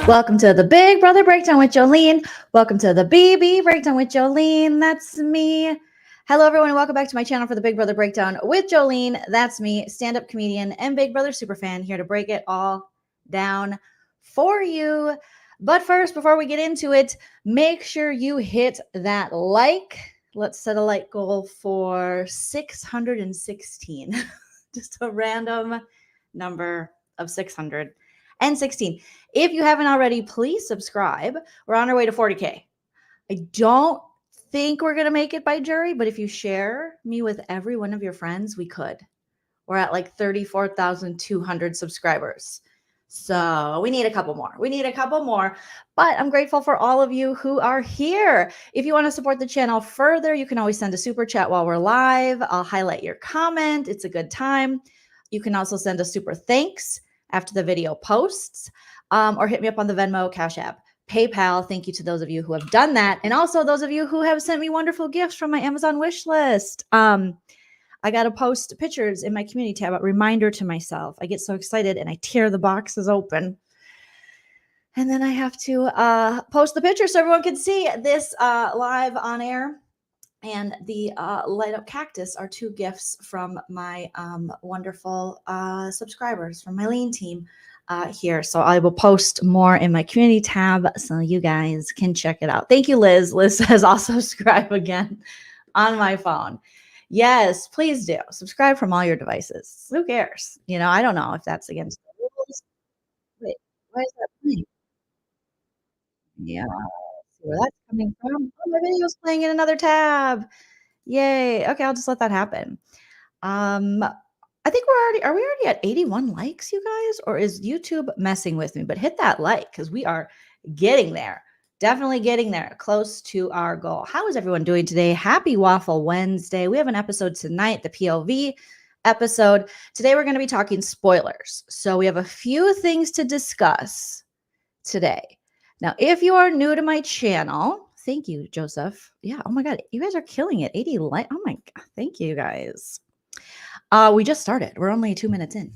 Welcome to the Big Brother Breakdown with Joleen. Welcome to the BB Breakdown with Joleen. That's me. Hello, everyone, and welcome back to my channel for the Big Brother Breakdown with Joleen. That's me, stand-up comedian and Big Brother superfan, here to break it all down for you. But first, before we get into it, make sure you hit that like. Let's set a like goal for 616. Just a random number of 616. If you haven't already, please subscribe. We're on our way to 40K. I don't think we're going to make it by jury, but if you share me with every one of your friends, we could. We're at like 34,200 subscribers. So we need a couple more. But I'm grateful for all of you who are here. If you want to support the channel further, you can always send a super chat while we're live. I'll highlight your comment. It's a good time. You can also send a super thanks after the video posts, or hit me up on the Venmo, Cash App, PayPal. Thank you to those of you who have done that. And also those of you who have sent me wonderful gifts from my Amazon wish list. I got to post pictures in my community tab, a reminder to myself. I get so excited and I tear the boxes open. And then I have to post the picture so everyone can see this live on air. And the light up cactus are two gifts from my wonderful subscribers from my lean team here. So I will post more in my community tab so you guys can check it out. Thank you, Liz. Liz says also subscribe again on my phone. Yes, please do. Subscribe from all your devices. Who cares? You know, I don't know if that's against the rules. Wait, why is that playing? Yeah, see where that's coming from. Oh, my video's playing in another tab. Yay. Okay, I'll just let that happen. I think are we already at 81 likes, you guys? Or is YouTube messing with me? But hit that like because we are getting there. Definitely getting there, close to our goal. How is everyone doing today? Happy Waffle Wednesday. We have an episode tonight, the POV episode. Today we're going to be talking spoilers. So we have a few things to discuss today. Now, if you are new to my channel, thank you, Joseph. Yeah, oh my God, you guys are killing it. 80 likes. Oh my God, thank you guys. We just started. We're only 2 minutes in.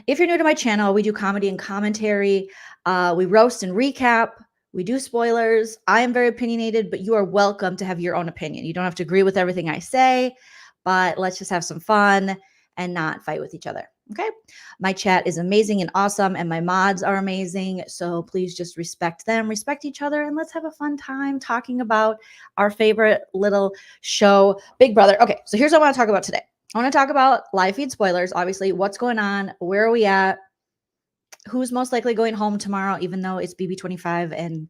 If you're new to my channel, we do comedy and commentary. We roast and recap. We do spoilers. I am very opinionated, but you are welcome to have your own opinion. You don't have to agree with everything I say, but let's just have some fun and not fight with each other. Okay. My chat is amazing and awesome, and my mods are amazing. So please just respect them, respect each other, and let's have a fun time talking about our favorite little show, Big Brother. Okay. So here's what I want to talk about today. I want to talk about live feed spoilers, obviously, what's going on, where are we at, who's most likely going home tomorrow, even though it's BB25 and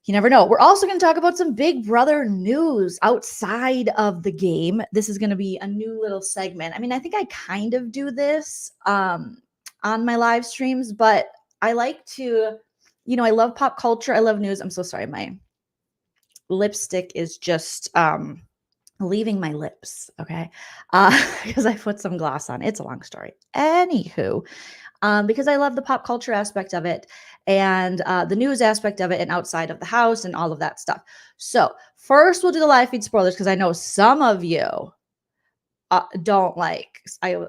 you never know. We're also going to talk about some Big Brother news outside of the game. This is going to be a new little segment. I mean, I think I kind of do this on my live streams, but I like to, you know, I love pop culture. I love news. I'm so sorry. My lipstick is just leaving my lips. Okay. Because I put some gloss on. It's a long story. Anywho, because I love the pop culture aspect of it and the news aspect of it and outside of the house and all of that stuff. So first we'll do the live feed spoilers because I know some of you don't like,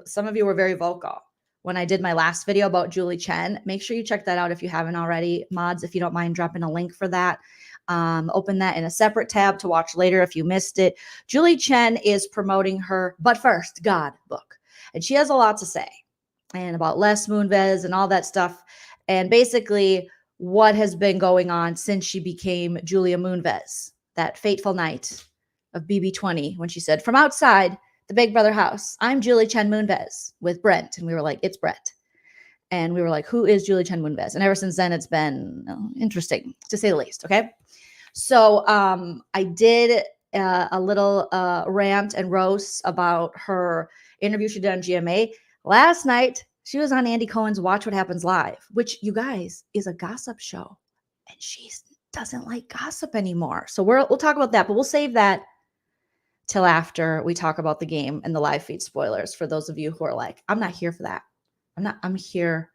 some of you were very vocal when I did my last video about Julie Chen. Make sure you check that out if you haven't already. Mods, if you don't mind dropping a link for that. Open that in a separate tab to watch later if you missed it. Julie Chen is promoting her But First God book, and she has a lot to say and about Les Moonves and all that stuff, and basically what has been going on since she became Julia Moonves, that fateful night of BB20 when she said, from outside the Big Brother house, I'm Julie Chen Moonves with Brent. And we were like, it's Brett. And we were like, who is Julie Chen Moonves? And ever since then, it's been interesting, to say the least. Okay. So I did a little rant and roast about her interview she did on GMA. Last night, she was on Andy Cohen's Watch What Happens Live, which, you guys, is a gossip show. And she doesn't like gossip anymore. So we'll talk about that, but we'll save that till after we talk about the game and the live feed spoilers for those of you who are like, I'm not here for that. I'm here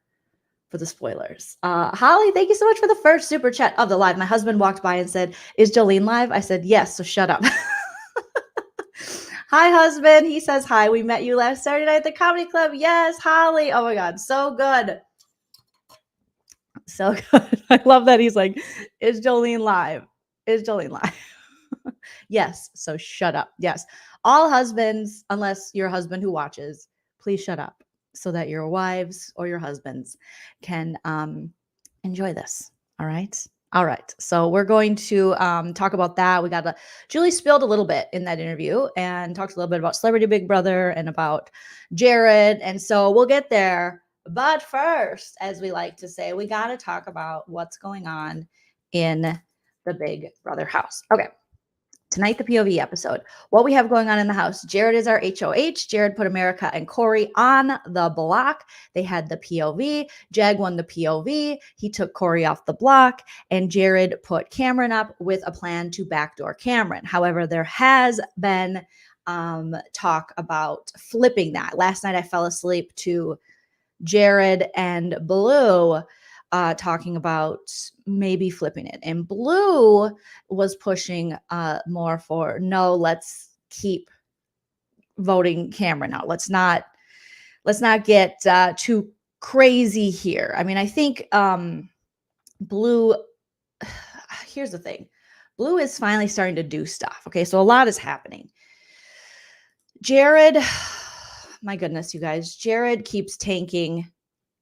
for the spoilers. Holly, thank you so much for the first super chat of the live. My husband walked by and said, is Joleen live? I said, yes, so shut up. Hi, husband. He says hi. We met you last Saturday night at the comedy club. Yes, Holly. Oh my God, so good. So good. I love that he's like, is Joleen live? Is Joleen live? Yes. So shut up. Yes. All husbands, unless your husband who watches, please shut up so that your wives or your husbands can enjoy this. All right. All right. So we're going to talk about that. Julie spilled a little bit in that interview and talked a little bit about Celebrity Big Brother and about Jared. And so we'll get there. But first, as we like to say, we got to talk about what's going on in the Big Brother house. Okay. Tonight, the POV episode. What we have going on in the house. Jared is our HOH. Jared put America and Corey on the block. They had the POV. Jag won the POV. He took Corey off the block. And Jared put Cameron up with a plan to backdoor Cameron. However, there has been talk about flipping that. Last night, I fell asleep to Jared and Blue talking about maybe flipping it. And Blue was pushing more for, no, let's keep voting Cameron out. Let's not get too crazy here. I mean, I think Blue, here's the thing. Blue is finally starting to do stuff. Okay, so a lot is happening. Jared, my goodness, you guys, Jared keeps tanking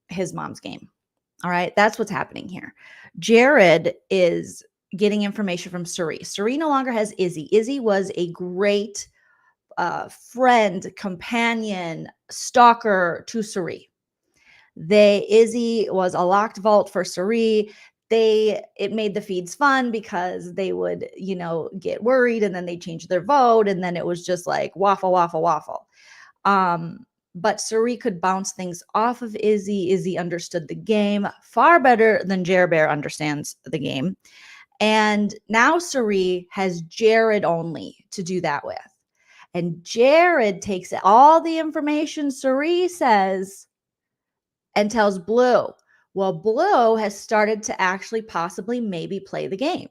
his mom's game. All right, that's what's happening here. Jared is getting information from Cirie. Cirie no longer has Izzy. Izzy was a great friend, companion, stalker to Cirie. Izzy was a locked vault for Cirie. It made the feeds fun because they would, get worried and then they changed their vote. And then it was just like waffle, waffle, waffle. But Cirie could bounce things off of Izzy. Izzy understood the game far better than Jared Bear understands the game. And now Cirie has Jared only to do that with. And Jared takes all the information Cirie says and tells Blue. Well, Blue has started to actually possibly maybe play the game.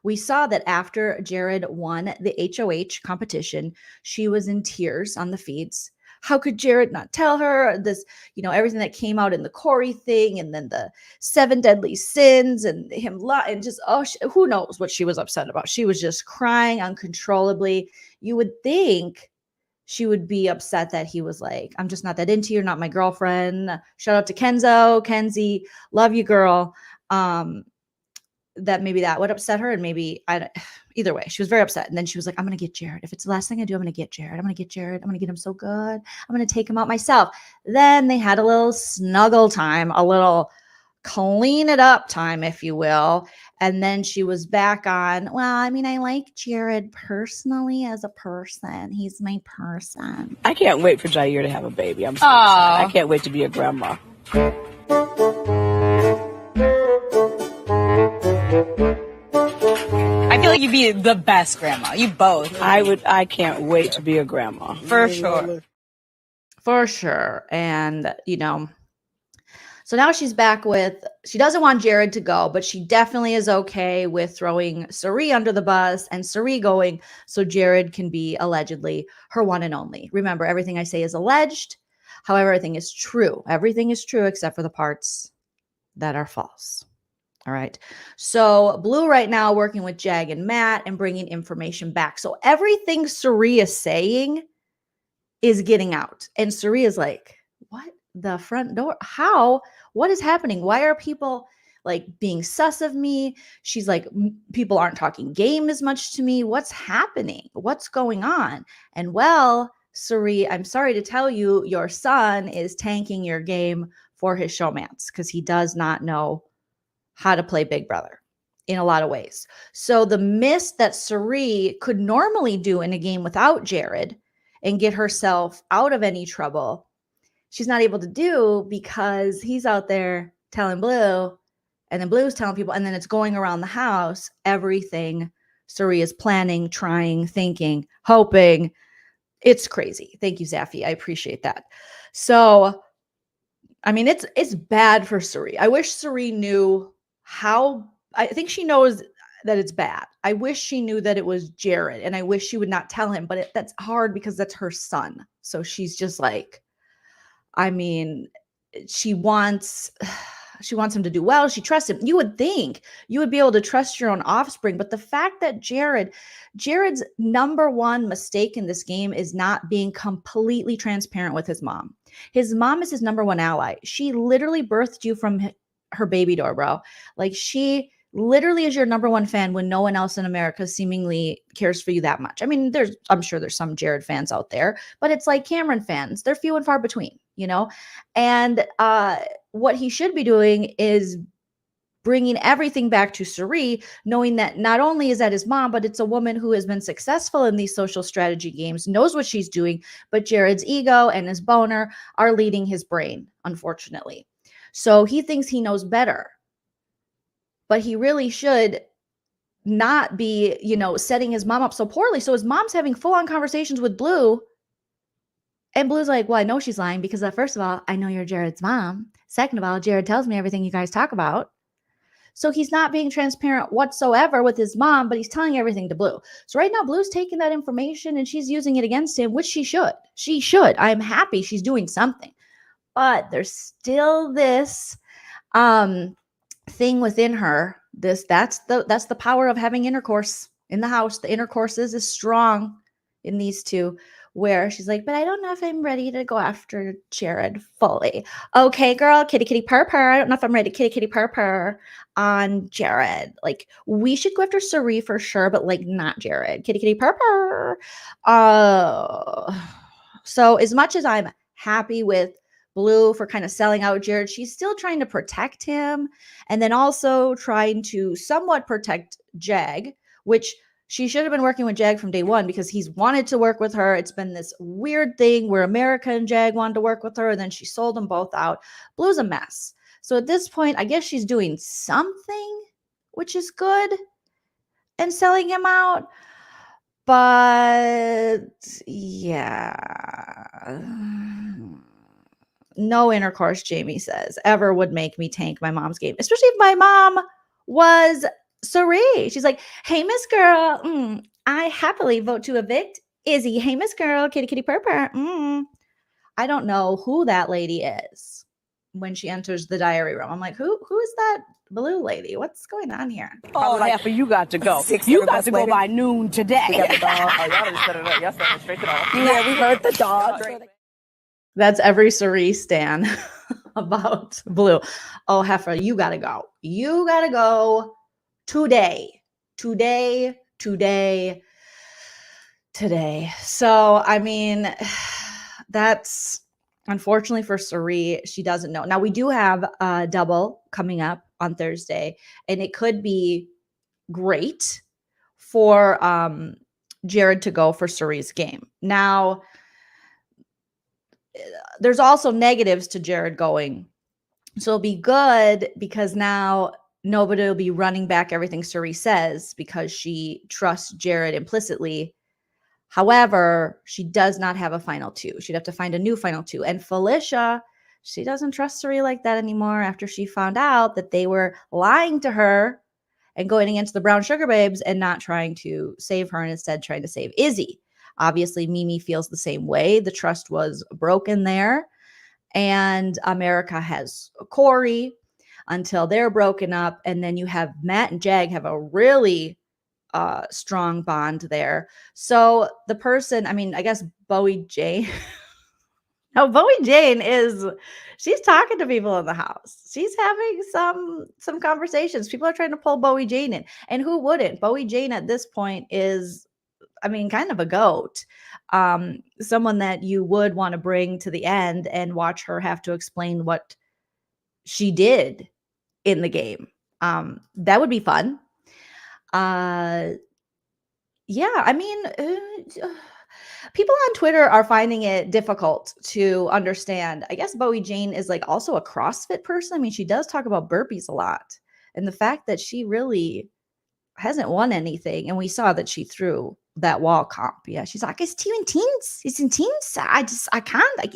We saw that after Jared won the HOH competition, she was in tears on the feeds. How could Jared not tell her this, everything that came out in the Corey thing and then the 7 deadly sins and him and just, who knows what she was upset about. She was just crying uncontrollably. You would think she would be upset that he was like, I'm just not that into you. You're not my girlfriend. Shout out to Kenzie. Love you, girl. That maybe that would upset her. And maybe either way, she was very upset. And then she was like, I'm going to get Jared. If it's the last thing I do, I'm going to get Jared. I'm going to get Jared. I'm going to get him so good. I'm going to take him out myself. Then they had a little snuggle time, a little clean it up time, if you will. And then she was back on, well, I mean, I like Jared personally as a person. He's my person. I can't wait for Jair to have a baby. I'm so excited. I can't wait to be a grandma. I feel like you'd be the best grandma. You both. I can't wait to be a grandma. For sure. For sure. And, so now she's back she doesn't want Jared to go, but she definitely is okay with throwing Cirie under the bus and Cirie going so Jared can be allegedly her one and only. Remember, everything I say is alleged. However, everything is true. Everything is true except for the parts that are false. All right. So Blue right now working with Jag and Matt and bringing information back. So everything Cirie is saying is getting out. And Cirie is like, what? The front door? How? What is happening? Why are people like being sus of me? She's like, people aren't talking game as much to me. What's happening? What's going on? And well, Cirie, I'm sorry to tell you, your son is tanking your game for his showmance because he does not know how to play Big Brother in a lot of ways. So the miss that Cirie could normally do in a game without Jared and get herself out of any trouble, she's not able to do because he's out there telling Blue, and then Blue's telling people, and then it's going around the house, everything Cirie is planning, trying, thinking, hoping. It's crazy. Thank you, Zaffi. I appreciate that. So, I mean, it's bad for Cirie. I wish Cirie knew I think she knows that it's bad. I wish she knew that it was Jared, and I wish she would not tell him, but that's hard because that's her son. So she's just like, I mean, she wants, she wants him to do well. She trusts him. You would think you would be able to trust your own offspring. But the fact that Jared's number one mistake in this game is not being completely transparent with his mom. His mom is his number one ally. She literally birthed you from her baby door, bro. Like, she literally is your number one fan when no one else in America seemingly cares for you that much. I mean, I'm sure there's some Jared fans out there, but it's like Cameron fans. They're few and far between, you know? And what he should be doing is bringing everything back to Cirie, knowing that not only is that his mom, but it's a woman who has been successful in these social strategy games, knows what she's doing, but Jared's ego and his boner are leading his brain, unfortunately. So he thinks he knows better, but he really should not be, setting his mom up so poorly. So his mom's having full-on conversations with Blue, and Blue's like, well, I know she's lying because first of all, I know you're Jared's mom. Second of all, Jared tells me everything you guys talk about. So he's not being transparent whatsoever with his mom, but he's telling everything to Blue. So right now, Blue's taking that information and she's using it against him, which she should. She should. I'm happy she's doing something. But there's still this thing within her. That's the power of having intercourse in the house. The intercourse is strong in these two, where she's like, but I don't know if I'm ready to go after Jared fully. Okay, girl, kitty kitty purr purr. I don't know if I'm ready to kitty kitty purr purr on Jared. Like, we should go after Cirie for sure, but like not Jared. Kitty kitty purr purr. So as much as I'm happy with Blue for kind of selling out Jared, she's still trying to protect him, and then also trying to somewhat protect Jag, which she should have been working with Jag from day one because he's wanted to work with her. It's been this weird thing where America and Jag wanted to work with her, and then she sold them both out. Blue's a mess. So at this point, I guess she's doing something, which is good, and selling him out. But yeah, no intercourse, Jamie says, ever would make me tank my mom's game, especially if my mom was Cirie. She's like, hey, Miss Girl, I happily vote to evict Izzy. Hey, Miss Girl, kitty kitty purr purr. I don't know who that lady is when she enters the diary room. I'm like, who is that Blue lady? What's going on here? Oh, half of you got to go. You got to go by noon today. We got the dog. Oh, y'all just set it up. Y'all set it straight to the office. Yeah, we heard the dog. That's every Cirie stan about Blue. Oh, Heifer, you gotta go. You gotta go today. So, I mean, that's unfortunately for Cirie. She doesn't know. Now, we do have a double coming up on Thursday, and it could be great for Jared to go for Cirie's game. Now, there's also negatives to Jared going. So it'll be good because now nobody will be running back everything Cirie says because she trusts Jared implicitly. However, she does not have a final two. She'd have to find a new final two. And Felicia, she doesn't trust Cirie like that anymore after she found out that they were lying to her and going against the brown sugar babes and not trying to save her and instead trying to save Izzy. Obviously, Mimi feels the same way. The trust was broken there. And America has Corey until they're broken up. And then you have Matt and Jag have a really strong bond there. So the person, I mean, I guess Bowie Jane. Now, Bowie Jane she's talking to people in the house. She's having some conversations. People are trying to pull Bowie Jane in. And who wouldn't? Bowie Jane at this point is, I mean, kind of a goat. Someone that you would want to bring to the end and watch her have to explain what she did in the game. That would be fun. Yeah, I mean, people on Twitter are finding it difficult to understand. I guess Bowie Jane is like also a CrossFit person. I mean, she does talk about burpees a lot. And the fact that she really hasn't won anything. And we saw that she threw that wall comp. Yeah, she's like, it's too intense. It's intense. I can't. I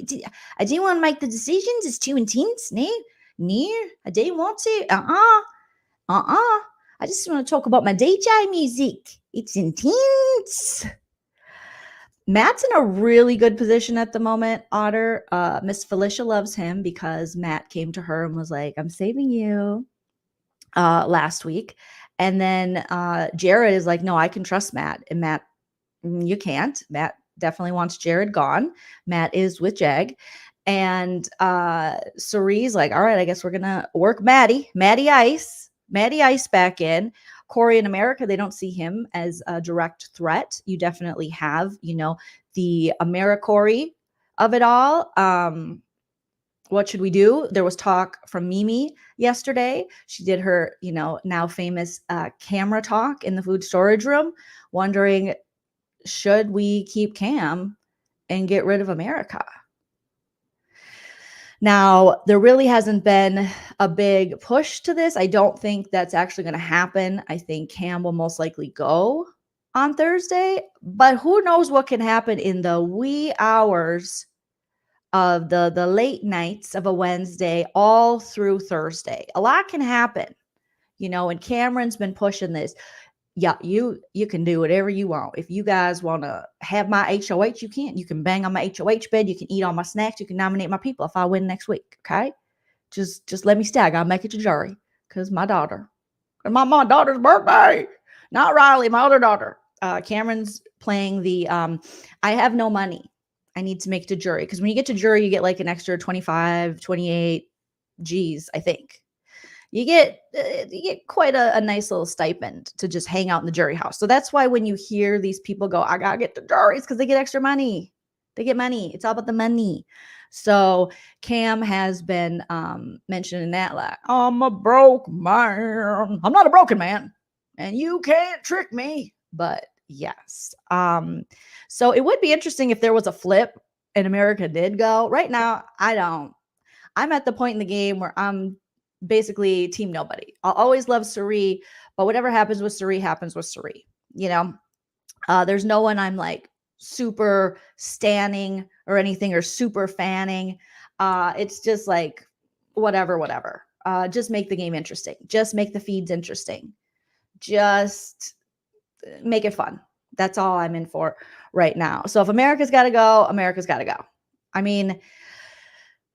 didn't want to make the decisions. It's too intense. No, I didn't want to. I just want to talk about my DJ music. It's intense. Matt's in a really good position at the moment, Otter. Miss Felicia loves him because Matt came to her and was like, I'm saving you last week. And then Jared is like, no, I can trust Matt. And Matt, you can't. Matt definitely wants Jared gone. Matt is with Jag. And CIRIE'S like, all right, I guess we're going to work Maddie Ice back in. Corey in America, they don't see him as a direct threat. You definitely have, the AmeriCorey of it all. What should we do? There was talk from Mimi yesterday. She did her, now famous camera talk in the food storage room, wondering, should we keep Cam and get rid of America? Now, there really hasn't been a big push to this. I don't think that's actually going to happen. I think Cam will most likely go on Thursday, but who knows what can happen in the wee hours of the late nights of a Wednesday all through Thursday. A lot can happen, and Cameron's been pushing this. Yeah, you can do whatever you want. If you guys want to have my HOH, you can. You can bang on my HOH bed. You can eat all my snacks. You can nominate my people if I win next week. Okay, just let me stag. I'll make it to jury because my daughter, and my daughter's birthday. Not Riley, my other daughter. Cameron's playing the I have no money. I need to make it to jury because when you get to jury, you get like an extra 25, 28 G's, I think. You get quite a nice little stipend to just hang out in the jury house. So that's why when you hear these people go, I gotta get the juries, because they get extra money. They get money. It's all about the money. So Cam has been mentioning that, like, I'm a broke man. I'm not a broken man, and you can't trick me. But yes. So it would be interesting if there was a flip and America did go. Right now, I don't. I'm at the point in the game where I'm basically team nobody. I'll always love CIRIE, but whatever happens with CIRIE happens with CIRIE. There's no one I'm like super standing or anything or super fanning. It's just like whatever. Just make the game interesting. Just make the feeds interesting. Just make it fun. That's all I'm in for right now. So if America's got to go, America's got to go. I mean,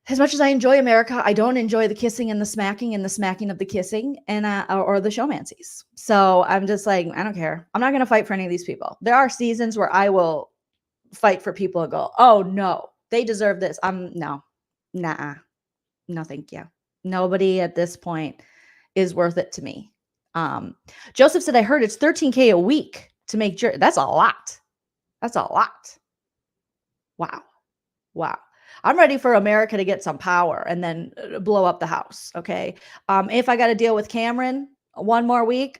as much as I enjoy America, I don't enjoy the kissing and the smacking of the kissing and or the showmancies. So I'm just like, I don't care. I'm not going to fight for any of these people. There are seasons where I will fight for people and go, oh no, they deserve this. No, thank you. Nobody at this point is worth it to me. Joseph said, I heard it's $13,000 a week to make jury. That's a lot. Wow. I'm ready for America to get some power and then blow up the house. Okay. If I got to deal with Cameron one more week,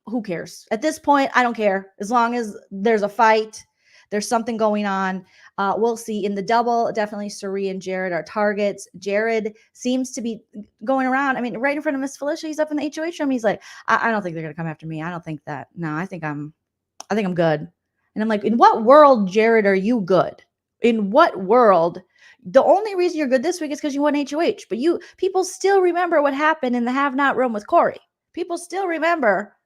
who cares? At this point, I don't care. As long as there's a fight, there's something going on. We'll see. In the double, definitely CIRIE and Jared are targets. Jared seems to be going around. I mean, right in front of Miss Felicia, he's up in the HOH room. He's like, I don't think they're going to come after me. I don't think that. No, I think I'm good. And I'm like, in what world, Jared, are you good? In what world? The only reason you're good this week is because you won HOH, but people still remember what happened in the have-not room with Corey. People still remember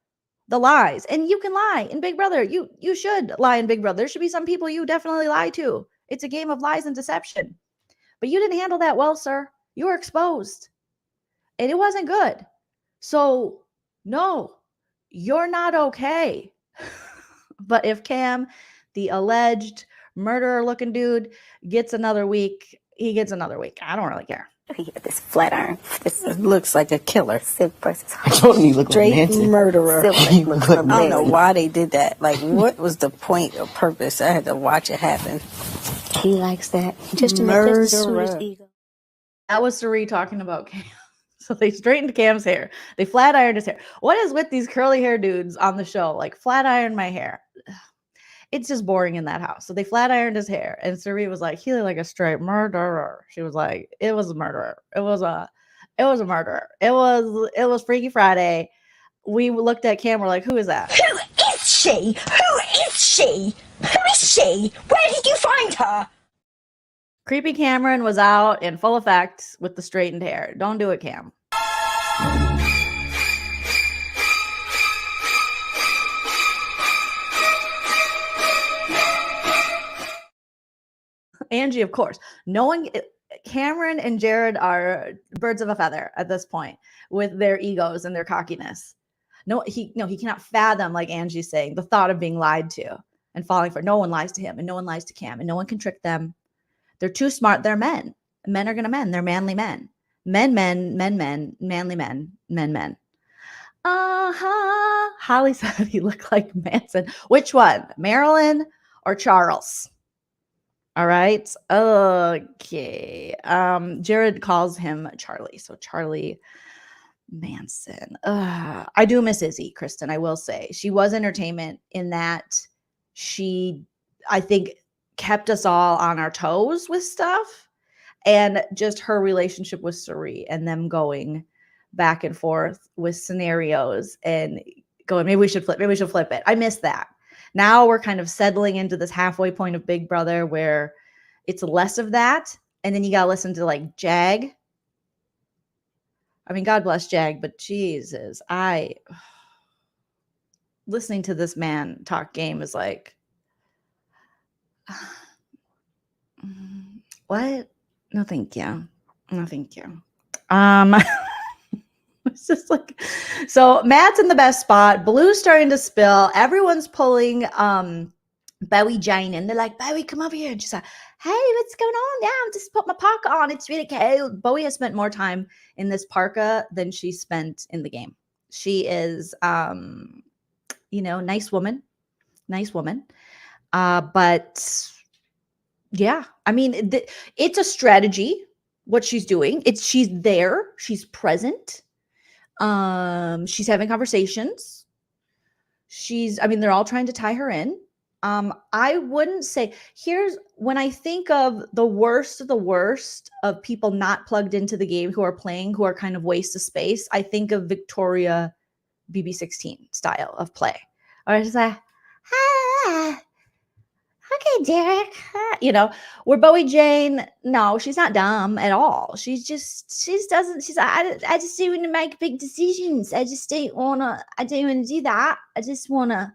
the lies, and you can lie in Big Brother. You should lie in Big Brother. There should be some people you definitely lie to. It's a game of lies and deception, but you didn't handle that well, sir. You were exposed, and it wasn't good. So no, you're not okay. But if Cam, the alleged murderer-looking dude, gets another week, he gets another week. I don't really care. This flat iron. This looks like a killer. silk versus I told him he looked like straight Nancy. murderer. He looked like I Nancy. don't know why they did that. Like, what was the point or purpose? I had to watch it happen. He likes that. Just to Murderer. make his ego. That was CIRIE talking about Cam. So they straightened Cam's hair. They flat ironed his hair. What is with these curly hair dudes on the show? Like, flat iron my hair. It's just boring in that house. So they flat ironed his hair, and CIRIE was like, he looked like a straight murderer. She was like, it was a murderer. It was a murderer. It was Freaky Friday. We looked at Cam. We're like, who is that? Who is she? Who is she? Who is she? Where did you find her? Creepy Cameron was out in full effect with the straightened hair. Don't do it, Cam. Angie, of course. Cameron and Jared are birds of a feather at this point with their egos and their cockiness. He cannot fathom, like Angie's saying, the thought of being lied to and falling for. No one lies to him, and no one lies to Cam, and no one can trick them. They're too smart. They're men. Men are gonna men. They're manly men. Men, manly men. Holly said he looked like Manson. Which one? Marilyn or Charles? All right. Okay. Jared calls him Charlie. So Charlie Manson. I do miss Izzy, Kristen. I will say she was entertainment in that she, I think, kept us all on our toes with stuff, and just her relationship with Cirie and them going back and forth with scenarios and going, maybe we should flip it. I miss that. Now we're kind of settling into this halfway point of Big Brother where it's less of that. And then you got to listen to like Jag. I mean, God bless Jag, but Jesus, listening to this man talk game is like, what? No, thank you. It's just like, so Matt's in the best spot. Blue's starting to spill. Everyone's pulling Bowie Jane in. They're like, Bowie, come over here. And she's like, hey, what's going on? Yeah, I'm just put my parka on. It's really cold. Bowie has spent more time in this parka than she spent in the game. She is, nice woman. But yeah, I mean, it's a strategy, what she's doing. She's there. She's present. She's having conversations. They're all trying to tie her in. I wouldn't say, when I think of the worst of people not plugged into the game who are playing, who are kind of waste of space, I think of Victoria BB16 style of play. Or it's like, okay, Derek, where Bowie Jane, no, she's not dumb at all. I just don't want to make big decisions. I don't want to do that. I just want to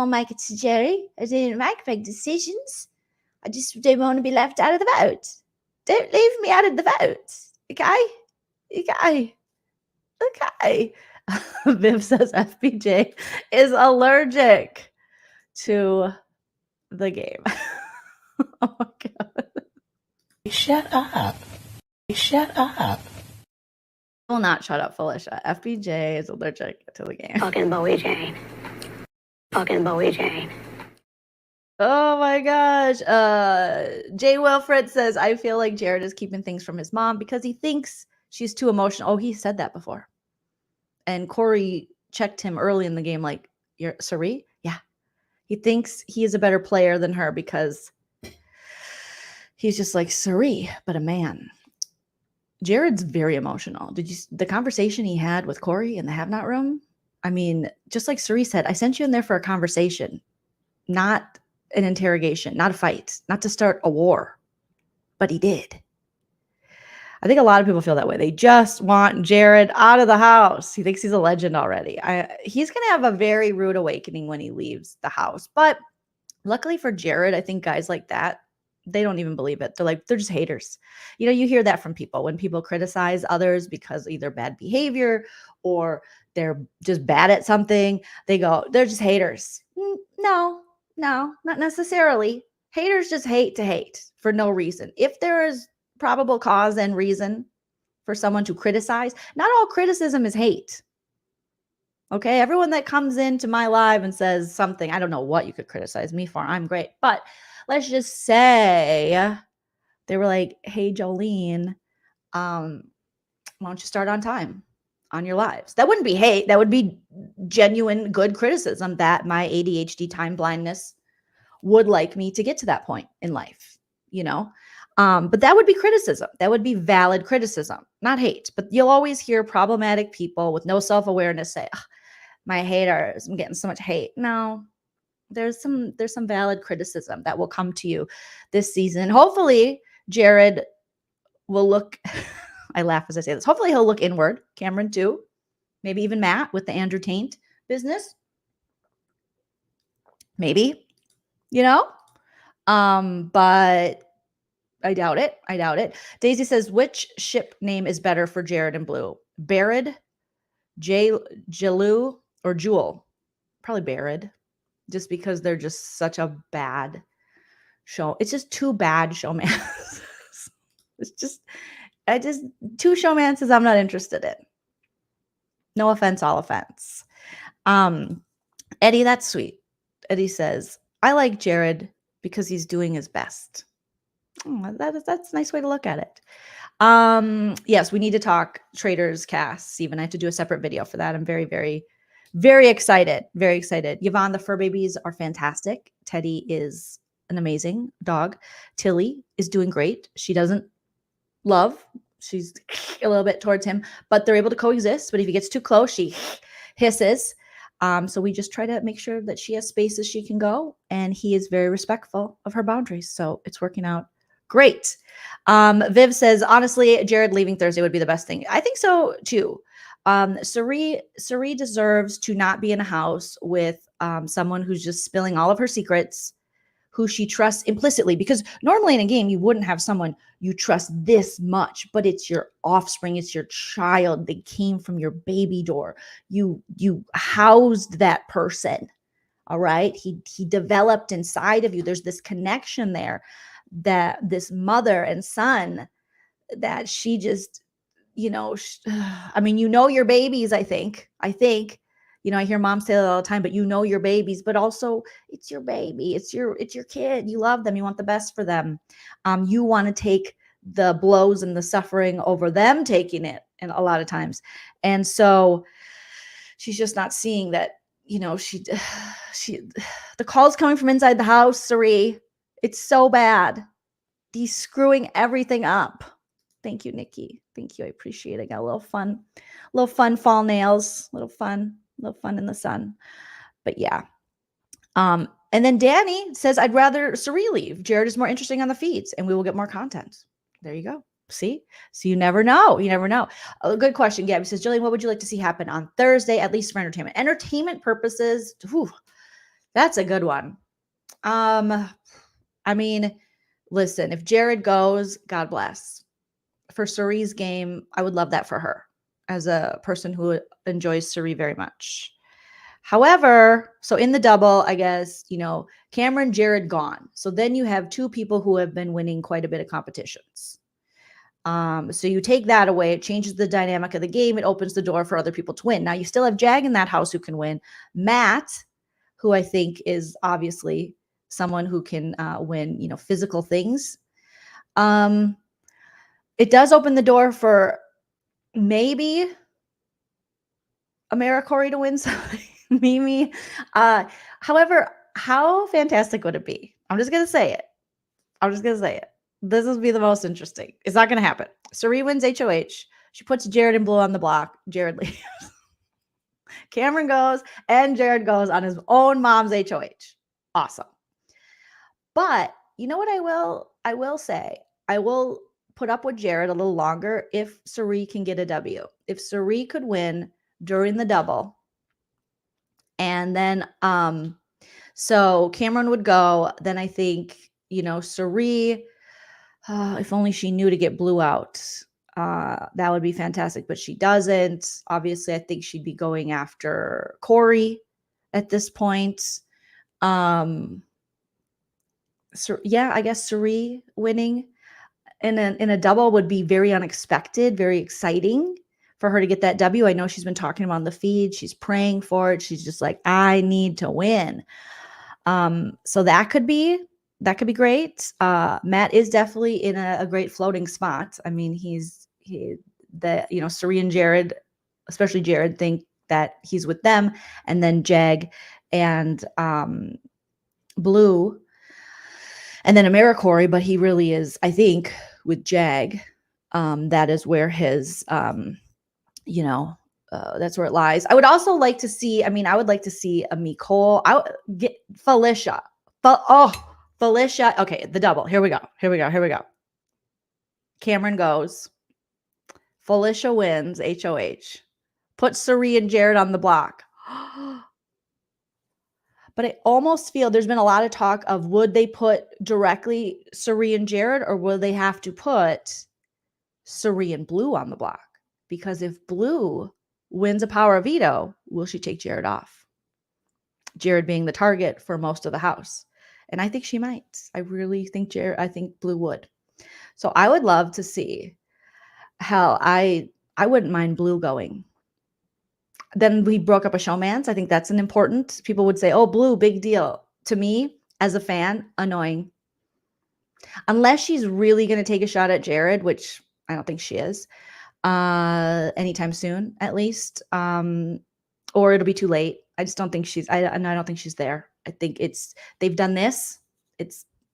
make it to Jerry. I didn't make big decisions. I just don't want to be left out of the vote. Don't leave me out of the vote. Okay. Viv says FBJ is allergic to the game. Oh my God. Shut up. I will not shut up, Felicia. FBJ is allergic to the game. Fucking Bowie Jane. Oh my gosh. Jay Wilfred says, I feel like Jared is keeping things from his mom because he thinks she's too emotional. Oh, he said that before. And Corey checked him early in the game like, you're Cirie? Yeah. He thinks he is a better player than her because he's just like Cirie, but a man. Jared's very emotional. Did you the conversation he had with Corey in the Have Not room? I mean, just like Cirie said, I sent you in there for a conversation, not an interrogation, not a fight, not to start a war. But he did. I think a lot of people feel that way. They just want Jared out of the house. He thinks he's a legend already. He's going to have a very rude awakening when he leaves the house. But luckily for Jared, I think guys like that, they don't even believe it. They're just haters. You hear that from people when people criticize others because either bad behavior or they're just bad at something. They go, they're just haters. No, not necessarily. Haters just hate to hate for no reason. If there is probable cause and reason for someone to criticize, not all criticism is hate. Okay, everyone that comes into my live and says something, I don't know what you could criticize me for. I'm great. But let's just say they were like, hey, Joleen, why don't you start on time on your lives? That wouldn't be hate. That would be genuine good criticism that my ADHD time blindness would like me to get to that point in life, but that would be criticism. That would be valid criticism, not hate. But you'll always hear problematic people with no self-awareness say, my haters, I'm getting so much hate. No, there's some valid criticism that will come to you this season. Hopefully Jared will look, I laugh as I say this, hopefully he'll look inward, Cameron too, maybe even Matt with the Andrew Taint business. Maybe, but I doubt it. I doubt it. Daisy says, which ship name is better for Jared and Blue? Barrett, Jalu, or Jewel? Probably Barrett, just because they're just such a bad show. It's just two bad showmances. It's just, two showmances I'm not interested in. No offense, all offense. Eddie, that's sweet. Eddie says, I like Jared because he's doing his best. Oh, that's a nice way to look at it. Yes, we need to talk Traders cast. Steven, I have to do a separate video for that. I'm very, very, very excited. Very excited. Yvonne, the fur babies are fantastic. Teddy is an amazing dog. Tilly is doing great. She doesn't love. She's a little bit towards him, but they're able to coexist. But if he gets too close, she hisses. So we just try to make sure that she has spaces she can go, and he is very respectful of her boundaries. So it's working out great. Viv says, honestly, Jared leaving Thursday would be the best thing. I think so too. Cirie deserves to not be in a house with someone who's just spilling all of her secrets, who she trusts implicitly, because normally in a game, you wouldn't have someone you trust this much, but it's your offspring. It's your child. They came from your baby door. You housed that person. All right. He developed inside of you. There's this connection there, that this mother and son, that she just, I mean, your babies, I think, I hear moms say that all the time, but your babies, but also it's your baby. It's your kid. You love them. You want the best for them. You want to take the blows and the suffering over them taking it, and a lot of times. And so she's just not seeing that, the call's coming from inside the house, Cirie. It's so bad. He's screwing everything up. Thank you, Nikki. Thank you. I appreciate it. I got a little fun fall nails, little fun in the sun. But yeah. And then Danny says, I'd rather Cirie leave. Jared is more interesting on the feeds and we will get more content. There you go. See? So you never know. You never know. A good question. Gabby says, Jillian, what would you like to see happen on Thursday, at least for entertainment? Entertainment purposes. Whew, that's a good one. I mean, listen, if Jared goes, God bless. For Cirie's game, I would love that for her as a person who enjoys Cirie very much. However, so in the double, I guess, Cameron, Jared gone. So then you have two people who have been winning quite a bit of competitions. So you take that away, it changes the dynamic of the game. It opens the door for other people to win. Now you still have Jag in that house who can win. Matt, who I think is obviously someone who can win, physical things. It does open the door for maybe AmeriCorey to win something. Mimi. However, how fantastic would it be? I'm just going to say it. This will be the most interesting. It's not going to happen. Cirie wins HOH. She puts Jared and Blue on the block. Jared leaves. Cameron goes and Jared goes on his own mom's HOH. Awesome. But you know what I will say? I will put up with Jared a little longer if Cirie can get a W. If Cirie could win during the double, and then so Cameron would go, then I think, Cirie, if only she knew to get Blue out, that would be fantastic, but she doesn't. Obviously, I think she'd be going after Corey at this point. So yeah, I guess Cirie winning in a double would be very unexpected, very exciting for her to get that W. I know she's been talking about on the feed. She's praying for it. She's just like, I need to win. So that could be great. Matt is definitely in a great floating spot. I mean, Cirie and Jared, especially Jared, think that he's with them, and then Jag and Blue, and then AmeriCorey, but he really is, I think, with Jag. That is where his that's where it lies. I would also like to see, I would like to see a Nicole. I would get Felicia. Felicia. Okay, the double. Here we go. Cameron goes. Felicia wins HOH. Put Cirie and Jared on the block. But I almost feel there's been a lot of talk of would they put directly Cirie and Jared, or will they have to put Cirie and Blue on the block? Because if Blue wins a power of veto, will she take Jared off? Jared being the target for most of the house. And I think she might. I really think I think Blue would. So I would love to see how I wouldn't mind Blue going. Then we broke up a showmance. I think that's an important. People would say, oh, Blue, big deal. To me, as a fan, annoying. Unless she's really going to take a shot at Jared, which I don't think she is, anytime soon, at least. Or it'll be too late. I just don't think I don't think she's there. I think they've done this.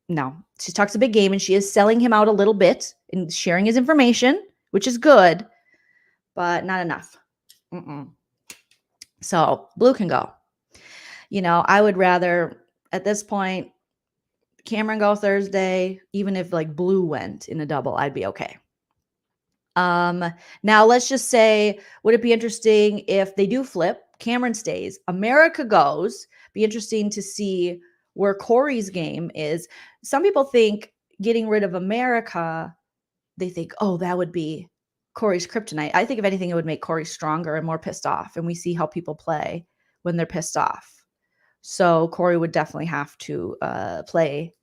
No. She talks a big game, and she is selling him out a little bit and sharing his information, which is good, but not enough. So Blue can go. I would rather, at this point, Cameron go Thursday. Even if like Blue went in a double, I'd be okay. Now let's just say, would it be interesting if they do flip? Cameron stays, America goes. Be interesting to see where Corey's game is. Some people think getting rid of America, they think, oh, that would be Corey's kryptonite. I think if anything, it would make Corey stronger and more pissed off. And we see how people play when they're pissed off. So Corey would definitely have to play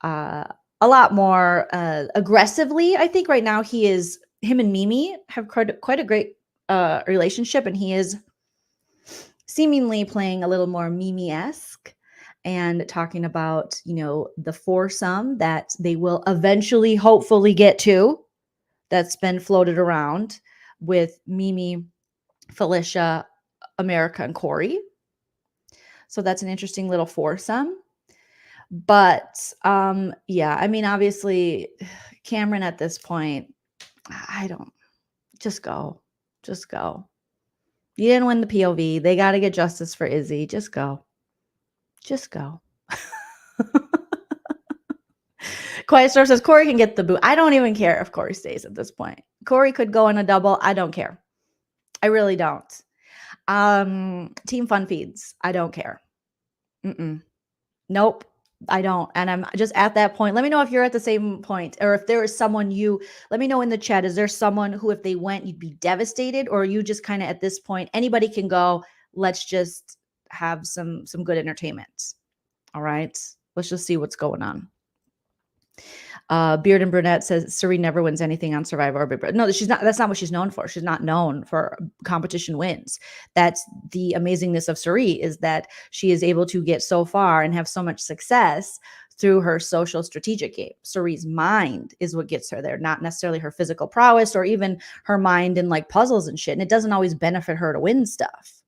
a lot more aggressively. I think right now him and Mimi have quite a great relationship, and he is seemingly playing a little more Mimi-esque and talking about, the foursome that they will eventually hopefully get to. That's been floated around with Mimi, Felicia, America, and Corey. So that's an interesting little foursome. But yeah, I mean, obviously, Cameron at this point, just go. You didn't win the POV. They got to get justice for Izzy. Just go. Quiet Storm says Corey can get the boot. I don't even care if Corey stays at this point. Corey could go in a double. I don't care. I really don't. Team Fun Feeds. I don't care. Nope. I don't. And I'm just at that point. Let me know if you're at the same point, or if there is someone let me know in the chat. Is there someone who, if they went, you'd be devastated, or are you just kind of at this point, anybody can go. Let's just have some good entertainment. All right. Let's just see what's going on. Beard and Brunette says Cirie never wins anything on Survivor or Big Brother. No, she's not. That's not what she's known for. She's not known for competition wins. That's the amazingness of Cirie, is that she is able to get so far and have so much success through her social strategic game. Cirie's mind is what gets her there, not necessarily her physical prowess or even her mind in like puzzles and shit. And it doesn't always benefit her to win stuff.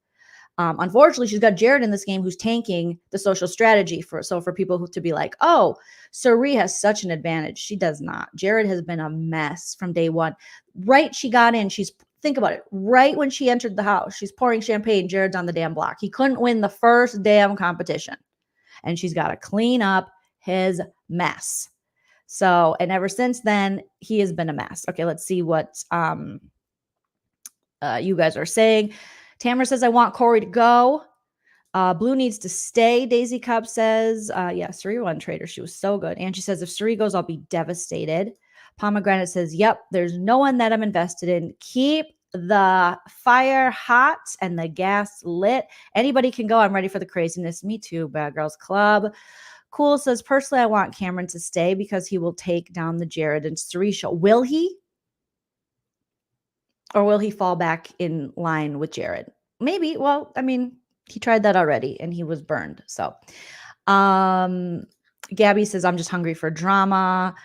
Unfortunately, she's got Jared in this game who's tanking the social strategy for people to be like, oh, Cirie has such an advantage. She does not. Jared has been a mess from day one. Right, she got in. Think about it. Right when she entered the house, she's pouring champagne. Jared's on the damn block. He couldn't win the first damn competition. And she's got to clean up his mess. So, and ever since then, he has been a mess. Okay, let's see what you guys are saying. Tamara says, I want Corey to go. Blue needs to stay. Daisy Cup says, yeah, Cirie won Trader. She was so good. Angie says, if Cirie goes, I'll be devastated. Pomegranate says, yep, there's no one that I'm invested in. Keep the fire hot and the gas lit. Anybody can go. I'm ready for the craziness. Me too, Bad Girls Club. Cool says, personally, I want Cameron to stay because he will take down the Jared and Cirie show. Will he? Or will he fall back in line with Jared? Maybe. Well, I mean, he tried that already and he was burned. So, Gabby says, I'm just hungry for drama.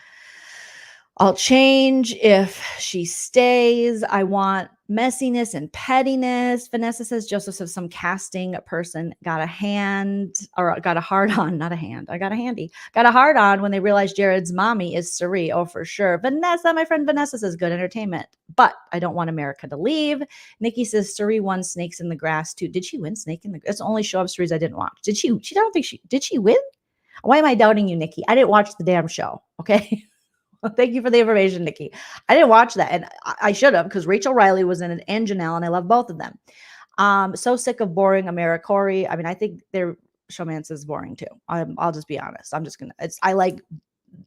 I'll change if she stays. I want messiness and pettiness. Vanessa says, Joseph says, some casting person got a hard on, not a hand. I got a handy. Got a hard on when they realized Jared's mommy is Cirie. Oh, for sure. Vanessa, my friend Vanessa says, good entertainment, but I don't want America to leave. Nikki says, Cirie won Snakes in the Grass too. Did she win Snake in the Grass? That's the only show of Cirie's I didn't watch. Did she win? Why am I doubting you, Nikki? I didn't watch the damn show. Okay. Thank you for the information, Nikki. I didn't watch that, and I should have, because Rachel Riley was in it and Janelle, and I love both of them. So sick of boring America Corey. I mean, I think Showmance is boring too. I'll just be honest. I like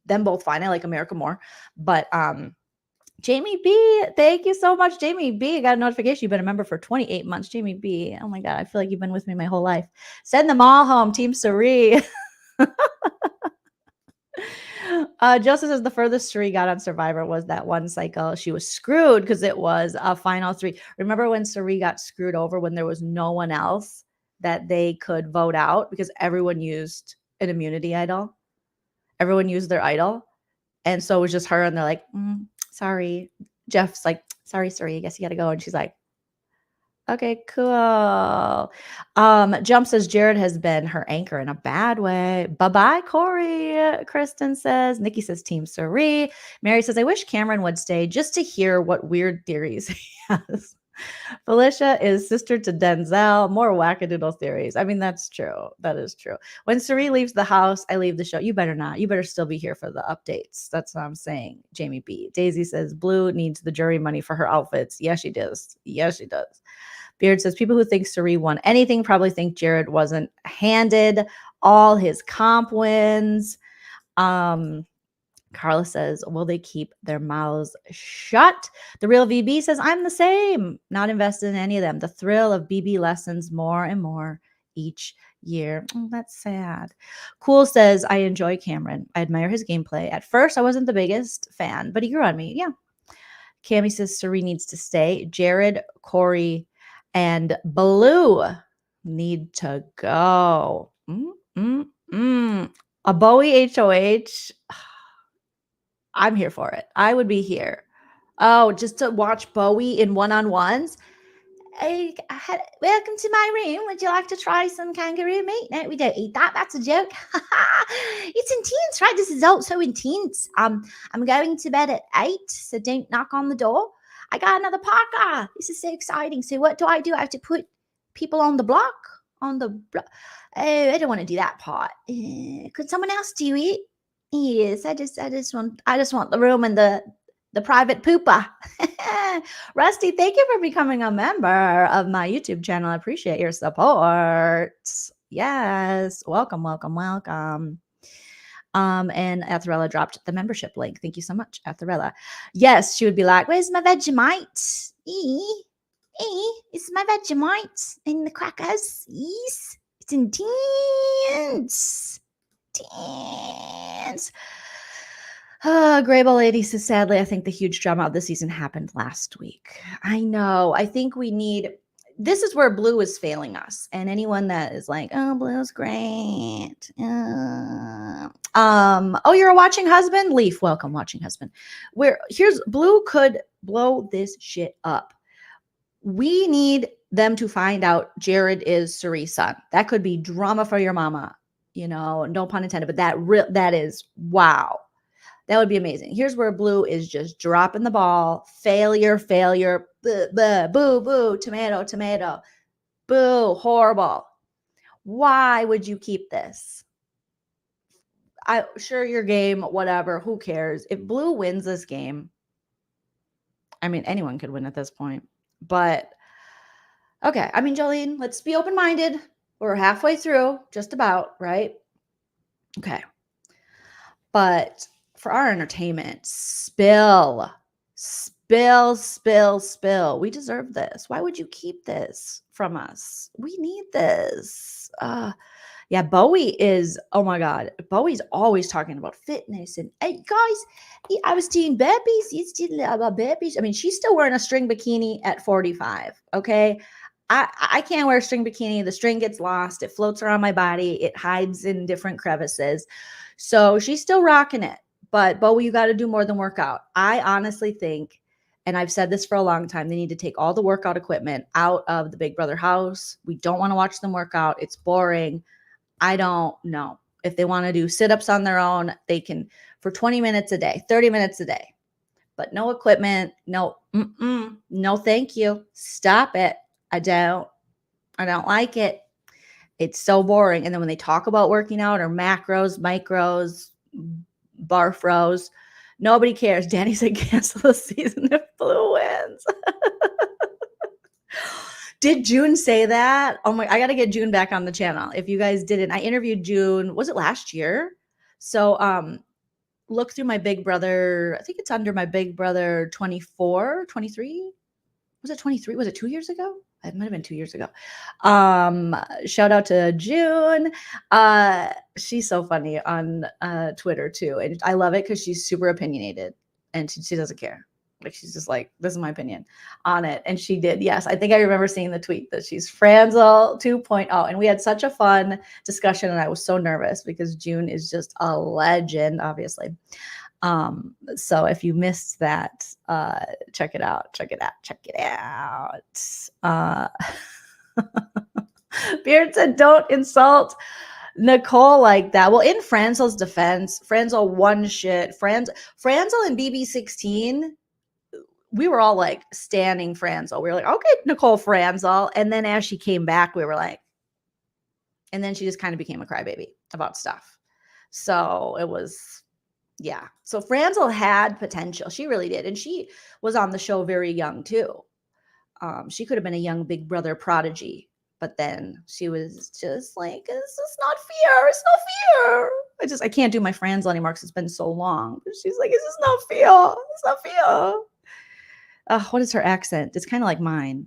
them both fine. I like America more, but Jamie B, thank you so much, Jamie B. I got a notification. You've been a member for 28 months, Jamie B. Oh my God, I feel like you've been with me my whole life. Send them all home, Team Cirie. Joseph says the furthest Cirie got on Survivor was that one cycle. She was screwed because it was a final 3. Remember when Cirie got screwed over when there was no one else that they could vote out because everyone used an immunity idol? Everyone used their idol. And so it was just her, and they're like, sorry. Jeff's like, sorry, Cirie, I guess you got to go. And she's like, okay, cool. Jump says Jared has been her anchor in a bad way. Bye-bye, Corey. Kristen says. Nikki says Team Cirie. Mary says, I wish Cameron would stay just to hear what weird theories he has. Felicia is sister to Denzel. More wackadoodle theories. I mean, that's true. That is true. When Cirie leaves the house, I leave the show. You better not. You better still be here for the updates. That's what I'm saying. Jamie B. Daisy says Blue needs the jury money for her outfits. Yes, she does. Yes, she does. Beard says people who think Cirie won anything probably think Jared wasn't handed all his comp wins. Carla says, will they keep their mouths shut? The real VB says, I'm the same. Not invested in any of them. The thrill of BB lessons more and more each year. Oh, that's sad. Cool says, I enjoy Cameron. I admire his gameplay. At first, I wasn't the biggest fan, but he grew on me. Yeah. Cammie says Cirie needs to stay. Jared, Corey, and Blue need to go. A Bowie HOH. I'm here for it. I would be here. Oh, just to watch Bowie in one-on-ones. Welcome to my room. Would you like to try some kangaroo meat? No, we don't eat that. That's a joke. It's intense, right? This is all so intense. I'm going to bed at 8, so don't knock on the door. I got another parka. This is so exciting. So what do? I have to put people on the block? On the block? Oh, I don't want to do that part. Could someone else do it? Yes, I just want the room and the private pooper. Rusty, thank you for becoming a member of my YouTube channel. I appreciate your support. Yes, welcome. And Atharella dropped the membership link. Thank you so much, Atharella. Yes, she would be like, "Where's my Vegemite? It's my Vegemite in the crackers. Yes, it's intense." Grable Lady says, sadly, I think the huge drama of the season happened last week. I know. I think this is where Blue is failing us. And anyone that is like, oh, Blue's great. Oh, you're a watching husband? Leaf, welcome, watching husband. Blue could blow this shit up. We need them to find out Jared is Cirie's son. That could be drama for your mama. No pun intended, but that is wow. That would be amazing. Here's where Blue is just dropping the ball. Failure, boo, tomato, boo, horrible. Why would you keep this? Sure, your game, whatever, who cares? If Blue wins this game, I mean, anyone could win at this point. But, okay, I mean, Jolene, let's be open-minded. We're halfway through, just about, right? Okay. But for our entertainment, spill. We deserve this. Why would you keep this from us? We need this. Yeah, Bowie is, oh my God. Bowie's always talking about fitness. And hey, guys, I was doing burpees. He's doing about burpees. I mean, she's still wearing a string bikini at 45, okay? I can't wear a string bikini. The string gets lost. It floats around my body. It hides in different crevices. So she's still rocking it. But Bowie, you got to do more than work out. I honestly think, and I've said this for a long time, they need to take all the workout equipment out of the Big Brother house. We don't want to watch them work out. It's boring. I don't know. If they want to do sit-ups on their own, they can for 20 minutes a day, 30 minutes a day. But no equipment. No, no, thank you. Stop it. I don't like it. It's so boring. And then when they talk about working out or macros, micros, barfros, nobody cares. Danny said cancel the season if Blue wins. Did June say that? Oh my, I got to get June back on the channel. If you guys didn't, I interviewed June, was it last year? So look through my Big Brother, I think it's under my Big Brother 24, 23. Was it 23? Was it 2 years ago? It might have been 2 years ago. Shout out to June. She's so funny on Twitter too. And I love it because she's super opinionated and she doesn't care. Like she's just like, this is my opinion on it. And she did. Yes. I think I remember seeing the tweet that she's Franzel 2.0. And we had such a fun discussion and I was so nervous because June is just a legend, obviously. So if you missed that, check it out. Beard said, don't insult Nicole like that. Well, in Franzel's defense, Franzel won shit. Franzel and BB16, we were all like standing Franzel. We were like, okay, Nicole Franzel. And then as she came back, we were like, and then she just kind of became a crybaby about stuff. So it was, yeah. So Franzel had potential. She really did. And she was on the show very young too. She could have been a young Big Brother prodigy, but then she was just like, it's just not fair. It's not fair. I can't do my Franzel anymore because it's been so long. She's like, it's just not fair. It's not fair. What is her accent? It's kind of like mine,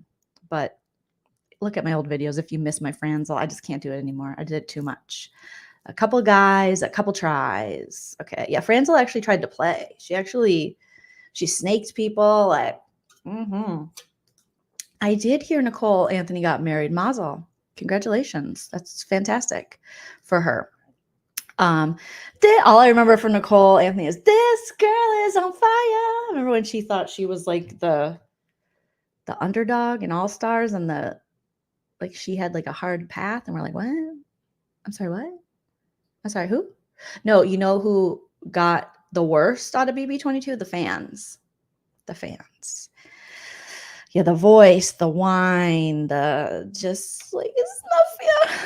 but look at my old videos. If you miss my Franzel, I just can't do it anymore. I did it too much. A couple guys, a couple tries. Okay. Yeah. Franzel actually tried to play. She snaked people. Like, I did hear Nicole Anthony got married. Mazel. Congratulations. That's fantastic for her. All I remember from Nicole Anthony is this girl is on fire. I remember when she thought she was like the underdog in All Stars and like she had like a hard path and we're like, what? I'm sorry, what? I'm sorry, who? No, you know who got the worst out of BB22? The fans. Yeah, the voice, the whine, the just like, it's not fair.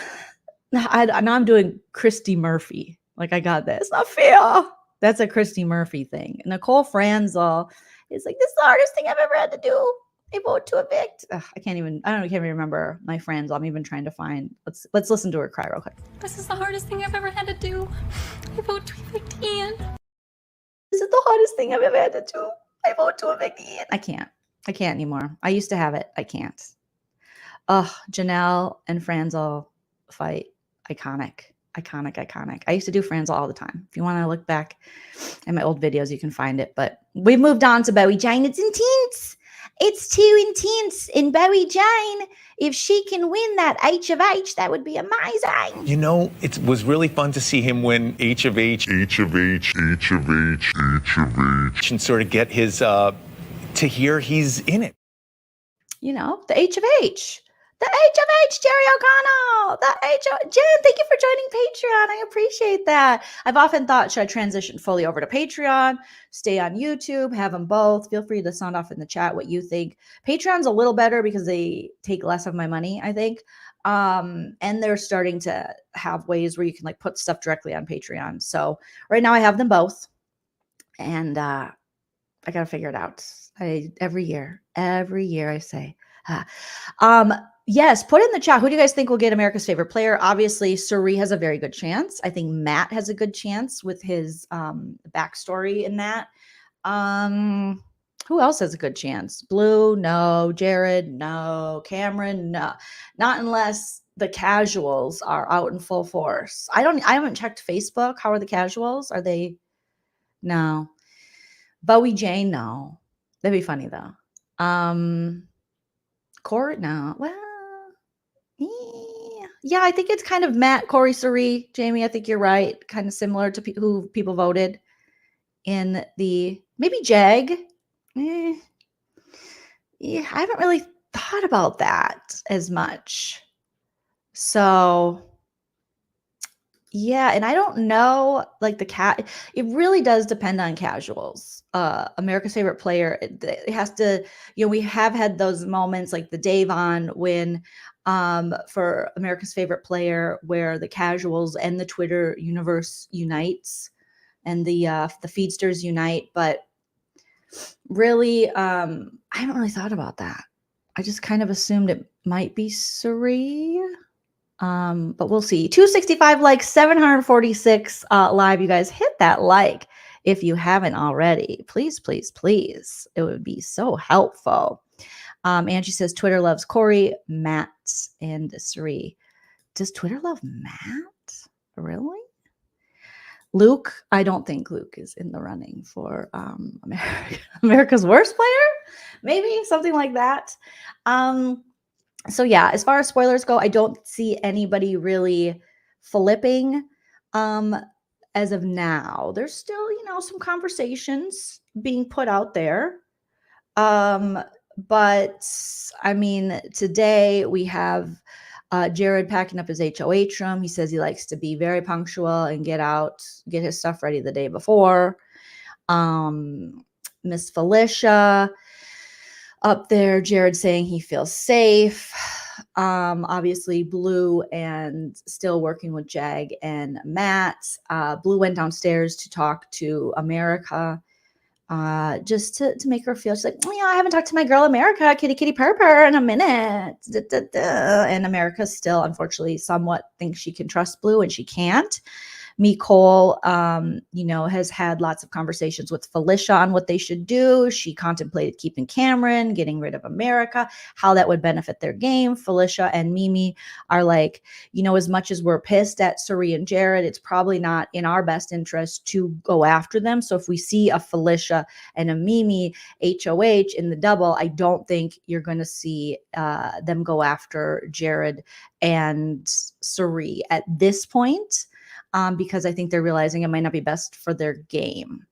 Now I'm doing Christy Murphy. Like I got that. It's not fair. That's a Christy Murphy thing. Nicole Franzel is like, this is the hardest thing I've ever had to do. I vote to evict. Ugh, I can't even remember my Franzel. I'm even trying to find. Let's listen to her cry real quick. This is the hardest thing I've ever had to do. I vote to evict Ian. This is the hardest thing I've ever had to do. I vote to evict Ian. I can't anymore. I used to have it. I can't. Janelle and Franzel fight. Iconic. I used to do Franzel all the time. If you want to look back at my old videos, you can find it. But we moved on to Bowie Jane. It's intense. It's too intense. In Bowie Jane, if she can win that H of H, that would be amazing. You know, it was really fun to see him win H of H. And sort of get his, to hear he's in it. You know, the H of H. The H of H, Jerry O'Connell. The H of Jen, thank you for joining Patreon. I appreciate that. I've often thought, should I transition fully over to Patreon, stay on YouTube, have them both? Feel free to sound off in the chat what you think. Patreon's a little better because they take less of my money, I think. And they're starting to have ways where you can like put stuff directly on Patreon. So right now I have them both. And I got to figure it out. Every year I say, yes, put in the chat. Who do you guys think will get America's favorite player? Obviously, Cirie has a very good chance. I think Matt has a good chance with his backstory in that. Who else has a good chance? Blue, no. Jared, no. Cameron, no. Not unless the casuals are out in full force. I haven't checked Facebook. How are the casuals? Are they? No. Bowie Jane, no. That'd be funny though. Court, no. Well, yeah, I think it's kind of Matt, Corey, Cirie, Jamie. I think you're right. Kind of similar to who people voted in the maybe Jag. Yeah, I haven't really thought about that as much. So yeah, and I don't know, like it really does depend on casuals. America's favorite player, it has to, we have had those moments like the Davon win for America's favorite player where the casuals and the Twitter universe unites and the feedsters unite. But really, I haven't really thought about that. I just kind of assumed might be Cirie. But we'll see. 265 likes, 746 live. You guys hit that like if you haven't already. Please, please, please. It would be so helpful. Angie says Twitter loves Corey, Matt, and Cirie. Does Twitter love Matt? Really? Luke, I don't think Luke is in the running for America's worst player. Maybe something like that. So yeah, as far as spoilers go, I don't see anybody really flipping as of now. There's still, some conversations being put out there. But I mean, today we have Jared packing up his HOH room. He says he likes to be very punctual and get his stuff ready the day before. Miss Felicia up there, Jared saying he feels safe. Obviously Blue and still working with Jag and Matt. Blue went downstairs to talk to America, just to make her feel, she's like, I haven't talked to my girl America, kitty purr in a minute. And America still, unfortunately, somewhat thinks she can trust Blue, and she can't. Nicole, has had lots of conversations with Felicia on what they should do. She contemplated keeping Cameron, getting rid of America, how that would benefit their game. Felicia and Mimi are like, as much as we're pissed at Cirie and Jared, it's probably not in our best interest to go after them. So if we see a Felicia and a Mimi HOH in the double, I don't think you're going to see them go after Jared and Cirie at this point. Because I think they're realizing it might not be best for their game.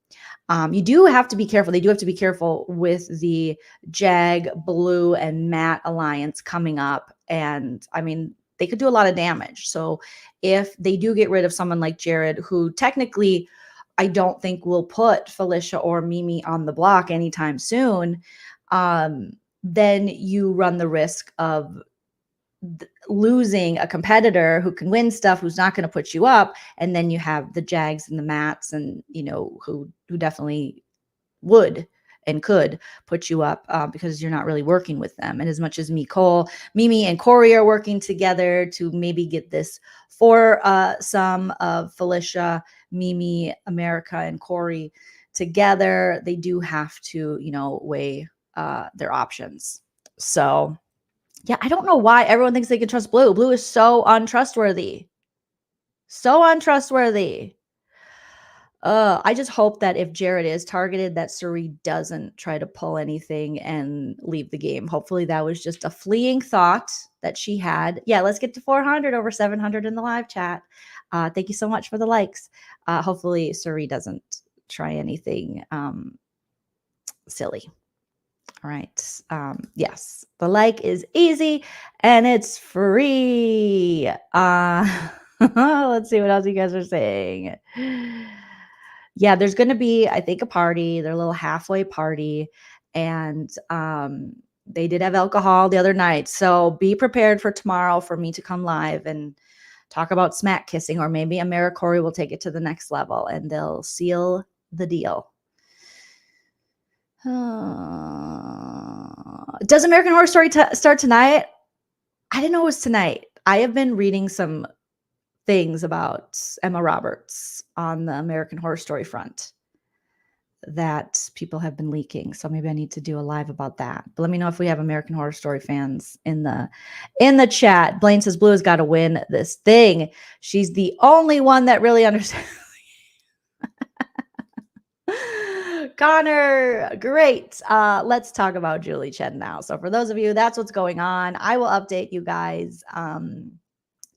You do have to be careful. They do have to be careful with the Jag, Blue, and Matt alliance coming up. And I mean, they could do a lot of damage. So if they do get rid of someone like Jared, who technically I don't think will put Felicia or Mimi on the block anytime soon, then you run the risk of losing a competitor who can win stuff, who's not going to put you up. And then you have the Jags and the Mats and, who definitely would and could put you up because you're not really working with them. And as much as Mimi and Corey are working together to maybe get this for some of Felicia, Mimi, America, and Corey together, they do have to, weigh their options. So yeah, I don't know why everyone thinks they can trust Blue. Blue is so untrustworthy. So untrustworthy. I just hope that if Jared is targeted, that Cirie doesn't try to pull anything and leave the game. Hopefully that was just a fleeting thought that she had. Yeah, let's get to 400, over 700 in the live chat. Thank you so much for the likes. Hopefully Cirie doesn't try anything silly. All right. Yes, the like is easy and it's free. Let's see what else you guys are saying. Yeah, there's going to be, I think, a party, their little halfway party. And they did have alcohol the other night. So be prepared for tomorrow for me to come live and talk about smack kissing, or maybe AmeriCorey will take it to the next level and they'll seal the deal. Does American Horror Story start tonight? I didn't know it was tonight. I have been reading some things about Emma Roberts on the American Horror Story front that people have been leaking. So maybe I need to do a live about that. But let me know if we have American Horror Story fans in the chat. Blaine says Blue has got to win this thing. She's the only one that really understands. Connor, great. Let's talk about Julie Chen now. So for those of you, that's what's going on. I will update you guys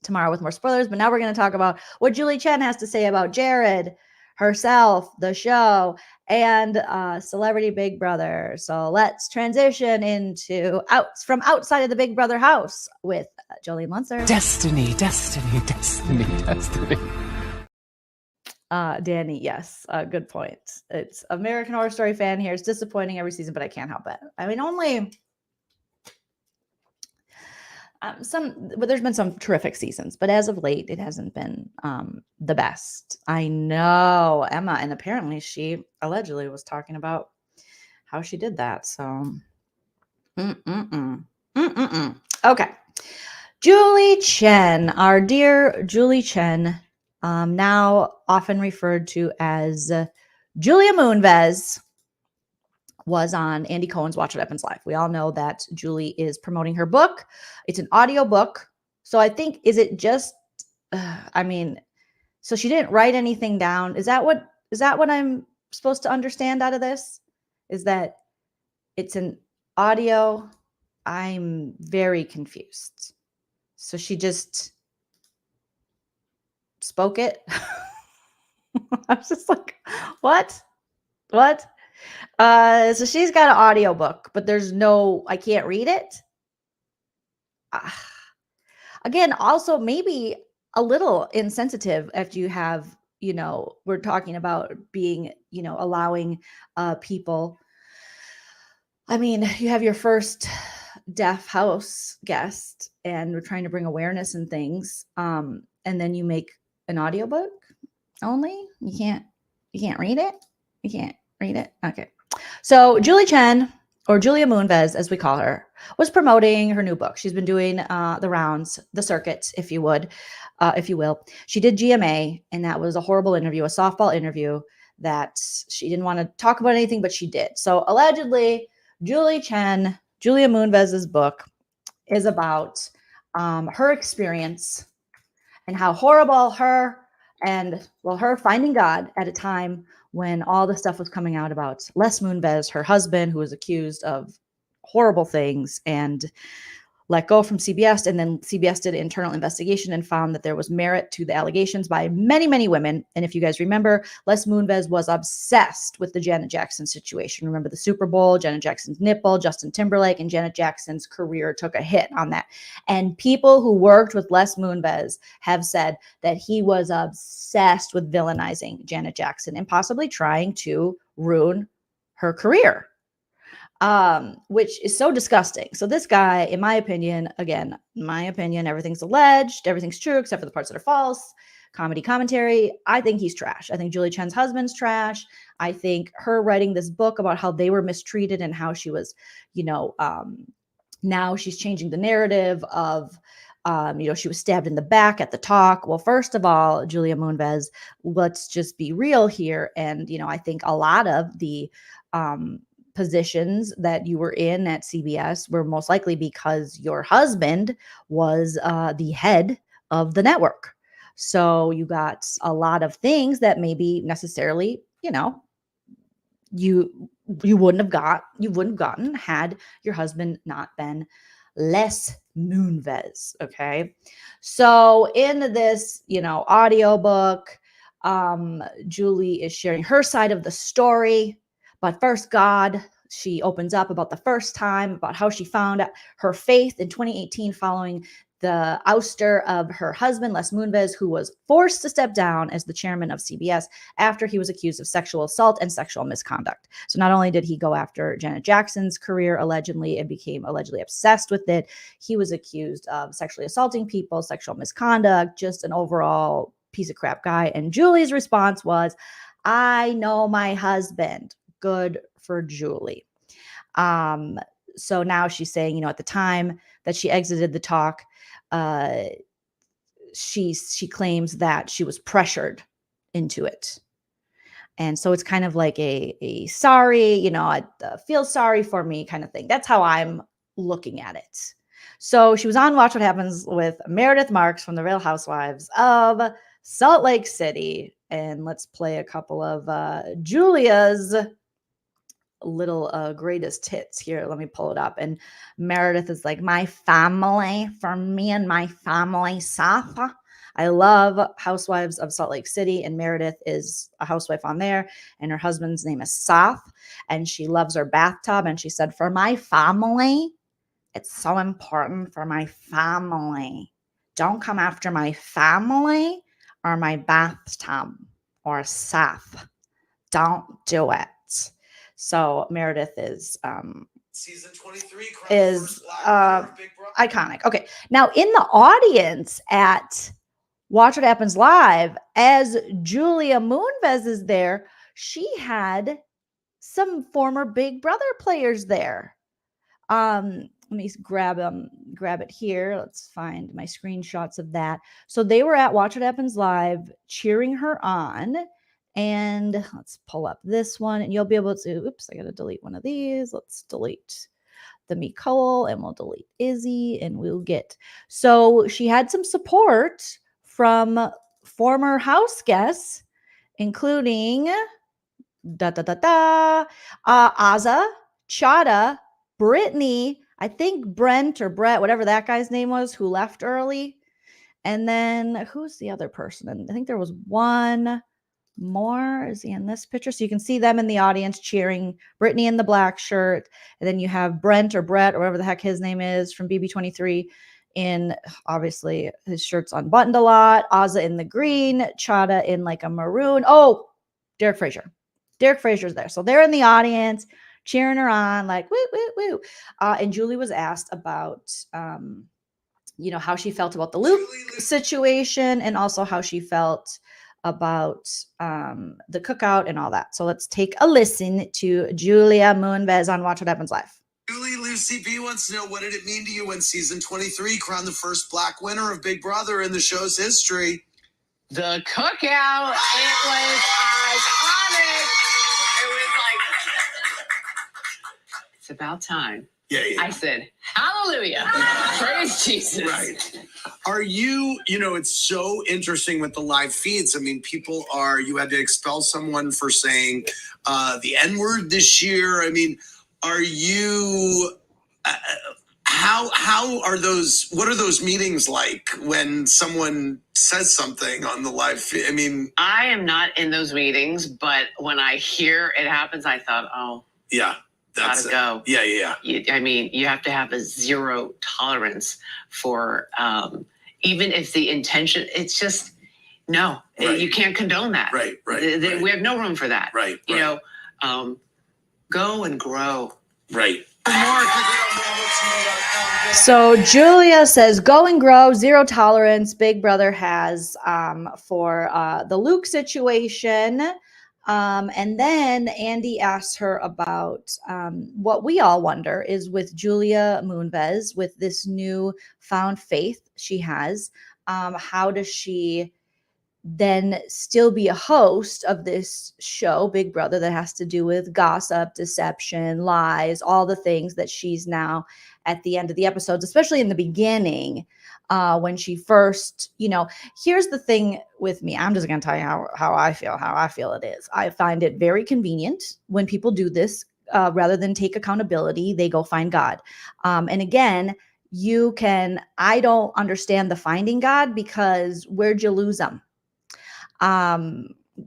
tomorrow with more spoilers, but now we're going to talk about what Julie Chen has to say about Jared, herself, the show, and Celebrity Big Brother. So let's transition into from outside of the Big Brother house with Joleen Lunzer. Destiny. Danny, yes, good point. It's American Horror Story fan here. It's disappointing every season, but I can't help it. I mean, only but there's been some terrific seasons, but as of late, it hasn't been the best. I know, Emma, and apparently she allegedly was talking about how she did that. So, Okay. Julie Chen, our dear Julie Chen, now often referred to as Julia Moonves, was on Andy Cohen's Watch What Happens Live. We all know that Julie is promoting her book. It's an audio book. So I think, is it just, so she didn't write anything down. Is that what I'm supposed to understand out of this? Is that it's an audio? I'm very confused. So she just spoke it. I was just like, what? So she's got an audio book, but I can't read it. Again, also maybe a little insensitive if you have, we're talking about being, allowing people. I mean, you have your first deaf house guest and we're trying to bring awareness and things. And then you make an audiobook only. You can't read it. You can't read it. Okay. So Julie Chen, or Julia Moonves, as we call her, was promoting her new book. She's been doing the rounds, the circuit, if you will. She did GMA, and that was a horrible interview, a softball interview that she didn't want to talk about anything, but she did. So allegedly, Julia Moonves' book is about her experience and how horrible her finding God at a time when all the stuff was coming out about Les Moonves, her husband, who was accused of horrible things and let go from CBS. And then CBS did an internal investigation and found that there was merit to the allegations by many, many women. And if you guys remember, Les Moonves was obsessed with the Janet Jackson situation. Remember the Super Bowl, Janet Jackson's nipple, Justin Timberlake, and Janet Jackson's career took a hit on that. And people who worked with Les Moonves have said that he was obsessed with villainizing Janet Jackson and possibly trying to ruin her career. Which is so disgusting. So this guy, in my opinion, everything's alleged, everything's true, except for the parts that are false. Commentary. I think he's trash. I think Julie Chen's husband's trash. I think her writing this book about how they were mistreated and how she was, now she's changing the narrative of, she was stabbed in the back at the talk. Well, first of all, Julia Moonves, let's just be real here. And, I think a lot of the, positions that you were in at CBS were most likely because your husband was the head of the network. So you got a lot of things that maybe necessarily, you wouldn't have gotten had your husband not been Les Moonves. Okay. So in this, audiobook, Julie is sharing her side of the story. But first, she opens up about the first time, about how she found her faith in 2018 following the ouster of her husband, Les Moonves, who was forced to step down as the chairman of CBS after he was accused of sexual assault and sexual misconduct. So not only did he go after Janet Jackson's career, allegedly, and became allegedly obsessed with it, he was accused of sexually assaulting people, sexual misconduct, just an overall piece of crap guy. And Julie's response was, I know my husband. Good for Julie. So now she's saying, at the time that she exited the talk, she claims that she was pressured into it. And so it's kind of like a sorry, feel sorry for me kind of thing. That's how I'm looking at it. So she was on Watch What Happens with Meredith Marks from the Real Housewives of Salt Lake City. And let's play a couple of Julia's little greatest hits here. Let me pull it up. And Meredith is like, my family, for me and my family, Seth. I love Housewives of Salt Lake City, and Meredith is a housewife on there, and her husband's name is Seth, and she loves her bathtub. And she said, for my family, it's so important for my family. Don't come after my family or my bathtub or Seth. Don't do it. So Meredith is season 23 is iconic. Okay. Now in the audience at Watch What Happens Live, as Julia Moonves is there, she had some former Big Brother players there. let me grab it here. Let's find my screenshots of that. So they were at Watch What Happens Live cheering her on. And let's pull up this one and you'll be able to, oops, I got to delete one of these. Let's delete the Nicole and we'll delete Izzy and we'll get. So she had some support from former house guests, including Azza, Chada, Brittany, I think Brent or Brett, whatever that guy's name was, who left early. And then who's the other person? And I think there was one more. Is he in this picture? So you can see them in the audience cheering Brittany in the black shirt. And then you have Brent or Brett or whatever the heck his name is from BB23 in, obviously his shirt's unbuttoned a lot. Azza in the green, Chada in like a maroon. Oh, Derek Frazier. Derek Frazier's there. So they're in the audience cheering her on like, woo, woo, woo. And Julie was asked about, how she felt about the Luke situation and also how she felt about the cookout and all that. So let's take a listen to Julia Moonves on Watch What Happens Live. Julie Lucy B wants to know, what did it mean to you when season 23 crowned the first Black winner of Big Brother in the show's history? The cookout, it was iconic. It was like, it's about time. Yeah. I said, hallelujah. Praise Jesus. Right. Are you, it's so interesting with the live feeds. I mean, you had to expel someone for saying the N-word this year. I mean, are you, how are those, what are those meetings like when someone says something on the live feed? I mean, I am not in those meetings, but when I hear it happens, I thought, oh. Yeah. Gotta go. Yeah. You have to have a zero tolerance for, even if the intention, it's just, no, right. You can't condone that. Right. We have no room for that. Right. Go and grow. Right. So Julia says, go and grow, zero tolerance. Big Brother has for the Luke situation. And then Andy asks her about what we all wonder is with Julia Moonves, with this new found faith she has, how does she then still be a host of this show, Big Brother, that has to do with gossip, deception, lies, all the things that she's now at the end of the episodes, especially in the beginning, when she first, here's the thing with me. I'm just going to tell you how I feel it is. I find it very convenient when people do this, rather than take accountability, they go find God. And again, I don't understand the finding God, because where'd you lose them?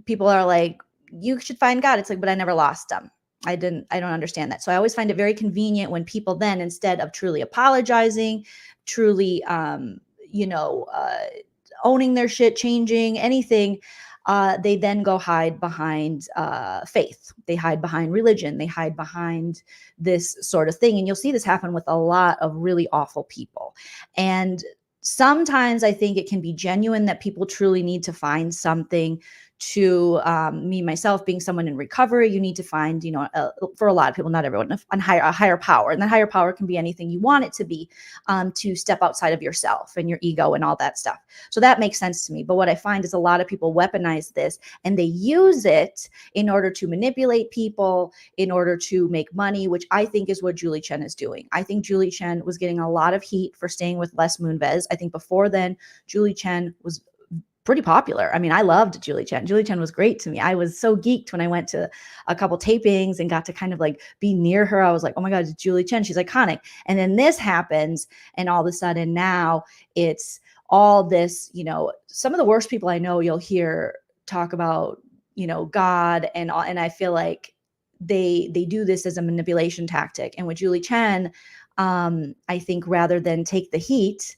People are like, you should find God. It's like, but I never lost them. I don't understand that. So I always find it very convenient when people then, instead of truly apologizing, truly, owning their shit, changing anything, they then go hide behind faith. They hide behind religion. They hide behind this sort of thing. And you'll see this happen with a lot of really awful people. And sometimes I think it can be genuine that people truly need to find something to me, myself, being someone in recovery, you need to find, for a lot of people, not everyone, a higher power. And that higher power can be anything you want it to be, to step outside of yourself and your ego and all that stuff. So that makes sense to me. But what I find is a lot of people weaponize this and they use it in order to manipulate people, in order to make money, which I think is what Julie Chen is doing. I think Julie Chen was getting a lot of heat for staying with Les Moonves. I think before then, Julie Chen was pretty popular. I mean, I loved Julie Chen. Julie Chen was great to me. I was so geeked when I went to a couple tapings and got to kind of like be near her. I was like, oh my God, it's Julie Chen. She's iconic. And then this happens. And all of a sudden now it's all this, some of the worst people I know, you'll hear talk about, God and all. And I feel like they do this as a manipulation tactic. And with Julie Chen, I think rather than take the heat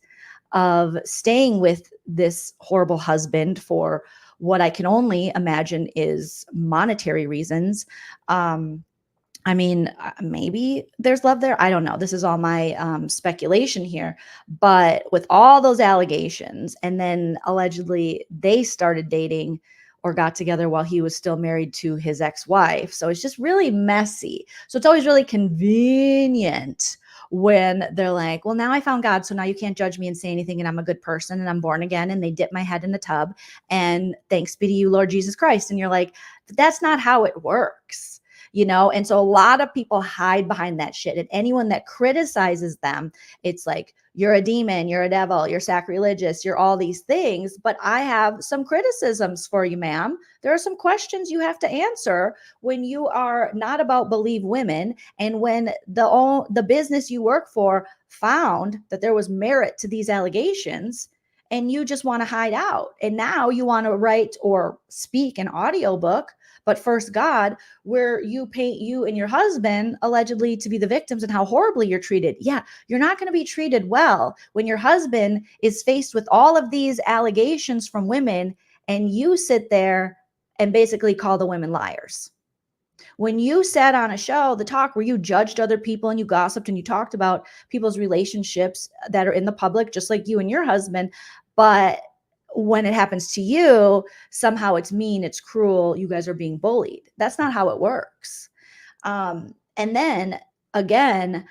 of staying with this horrible husband for what I can only imagine is monetary reasons. I mean, maybe there's love there. I don't know. This is all my speculation here. But with all those allegations, and then allegedly they started dating or got together while he was still married to his ex-wife. So it's just really messy. So it's always really convenient when they're like, well, now I found God, so now you can't judge me and say anything, and I'm a good person and I'm born again, and they dip my head in the tub and thanks be to you, Lord Jesus Christ. And you're like, that's not how it works, you know? And so a lot of people hide behind that shit, and anyone that criticizes them, it's like, you're a demon, you're a devil, you're sacrilegious, you're all these things. But I have some criticisms for you, ma'am. There are some questions you have to answer when you are not about believe women, and when the business you work for found that there was merit to these allegations, and you just want to hide out. And now you want to write or speak an audiobook, but First God, where you paint you and your husband allegedly to be the victims and how horribly you're treated. Yeah, you're not going to be treated well when your husband is faced with all of these allegations from women, and you sit there and basically call the women liars. When you sat on a show, The Talk, where you judged other people and you gossiped and you talked about people's relationships that are in the public, just like you and your husband, but when it happens to you, somehow it's mean, it's cruel, you guys are being bullied. That's not how it works. And then again,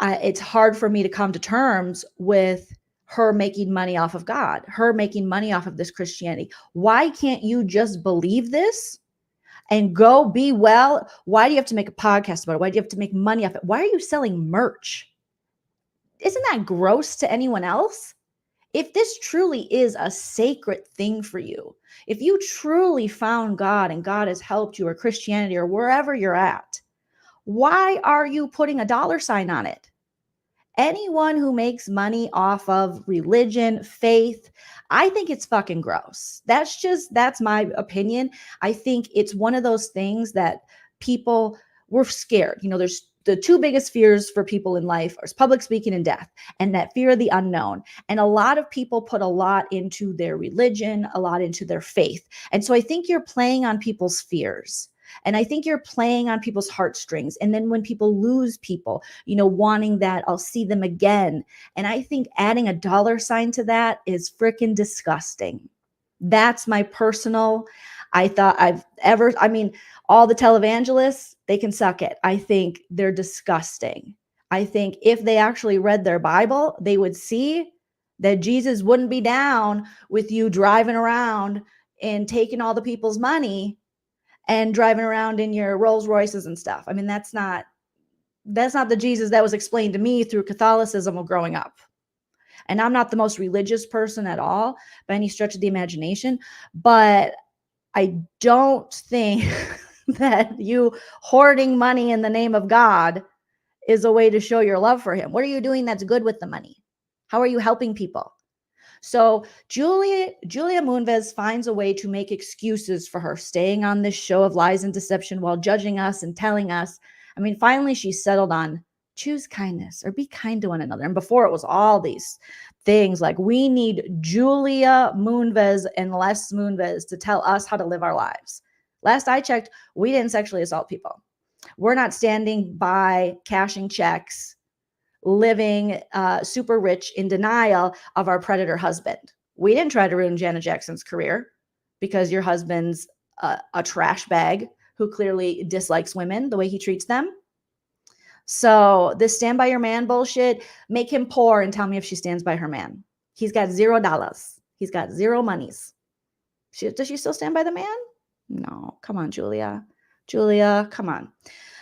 it's hard for me to come to terms with her making money off of God, her making money off of this Christianity. Why can't you just believe this and go be well? Why do you have to make a podcast about it? Why do you have to make money off it? Why are you selling merch? Isn't that gross to anyone else? If this truly is a sacred thing for you, if you truly found God and God has helped you, or Christianity, or wherever you're at, why are you putting a dollar sign on it? Anyone who makes money off of religion, faith, I think it's fucking gross. That's my opinion. I think it's one of those things that people were scared. You know, there's the two biggest fears for people in life are public speaking and death, and that fear of the unknown. And a lot of people put a lot into their religion, a lot into their faith. And so I think you're playing on people's fears. And I think you're playing on people's heartstrings. And then when people lose people, you know, wanting that, I'll see them again. And I think adding a dollar sign to that is freaking disgusting. That's my personal, all the televangelists, they can suck it. I think they're disgusting. I think if they actually read their Bible, they would see that Jesus wouldn't be down with you driving around and taking all the people's money and driving around in your Rolls Royces and stuff. I mean, that's not the Jesus that was explained to me through Catholicism of growing up. And I'm not the most religious person at all by any stretch of the imagination, but I don't think that you hoarding money in the name of God is a way to show your love for him. What are you doing that's good with the money? How are you helping people? So Julia Moonves finds a way to make excuses for her staying on this show of lies and deception while judging us and telling us. I mean, finally, she settled on choose kindness or be kind to one another. And before it was all these things like we need Julia Moonves and Les Moonves to tell us how to live our lives. Last I checked, we didn't sexually assault people. We're not standing by cashing checks, living super rich in denial of our predator husband. We didn't try to ruin Janet Jackson's career because your husband's a trash bag who clearly dislikes women the way he treats them. So this stand by your man bullshit, make him poor and tell me if she stands by her man. He's got $0. He's got zero monies. Does she still stand by the man? No, come on, Julia. Julia, come on.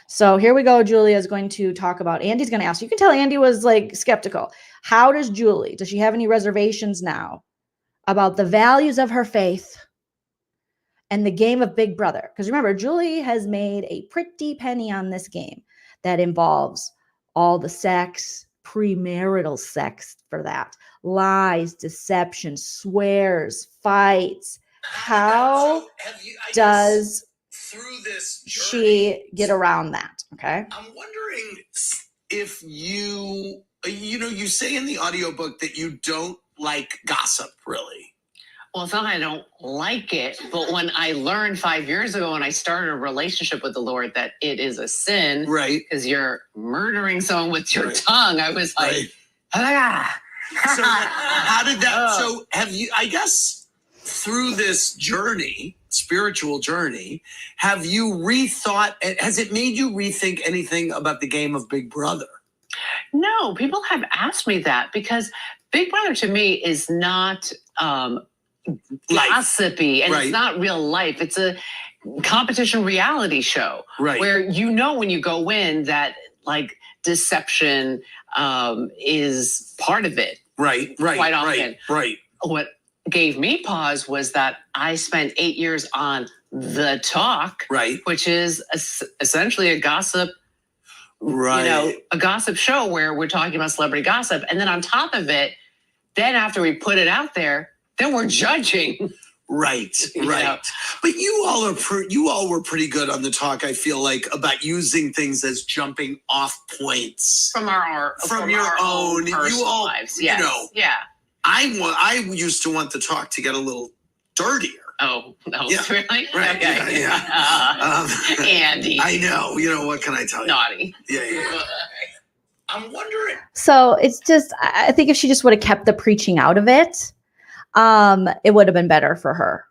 So here we go. Julia is going to talk about, Andy's going to ask, you can tell Andy was like skeptical. Does she have any reservations now about the values of her faith and the game of Big Brother? Because remember, Julie has made a pretty penny on this game that involves all the sex, premarital sex for that, lies, deception, swears, fights. How does she get around that? Okay. I'm wondering if you say in the audiobook that you don't like gossip, really. Well, it's not that I don't like it, but when I learned 5 years ago when I started a relationship with the Lord that it is a sin, right? Because you're murdering someone with your tongue. I was like, So how did that? So have you? I guess through this journey, spiritual journey, have you rethought? Has it made you rethink anything about the game of Big Brother? No, people have asked me that because Big Brother to me is not gossipy and Right. it's not real life. It's a competition reality show where you know when you go in that like deception is part of it. Right. Quite often. Right. What gave me pause was that I spent 8 years on The Talk, which is essentially a gossip, a gossip show where we're talking about celebrity gossip. And then on top of it, then after we put it out there, then we're judging. Right. But you all were pretty good on The Talk, I feel like, about using things as jumping off points from your own personal lives. Yes. I used to want The Talk to get a little dirtier. Oh, no, yeah. Really? Right. Okay. Yeah. Andy. I know. What can I tell you? Naughty. Yeah. I'm wondering. So it's just, I think if she just would have kept the preaching out of it, it would have been better for her,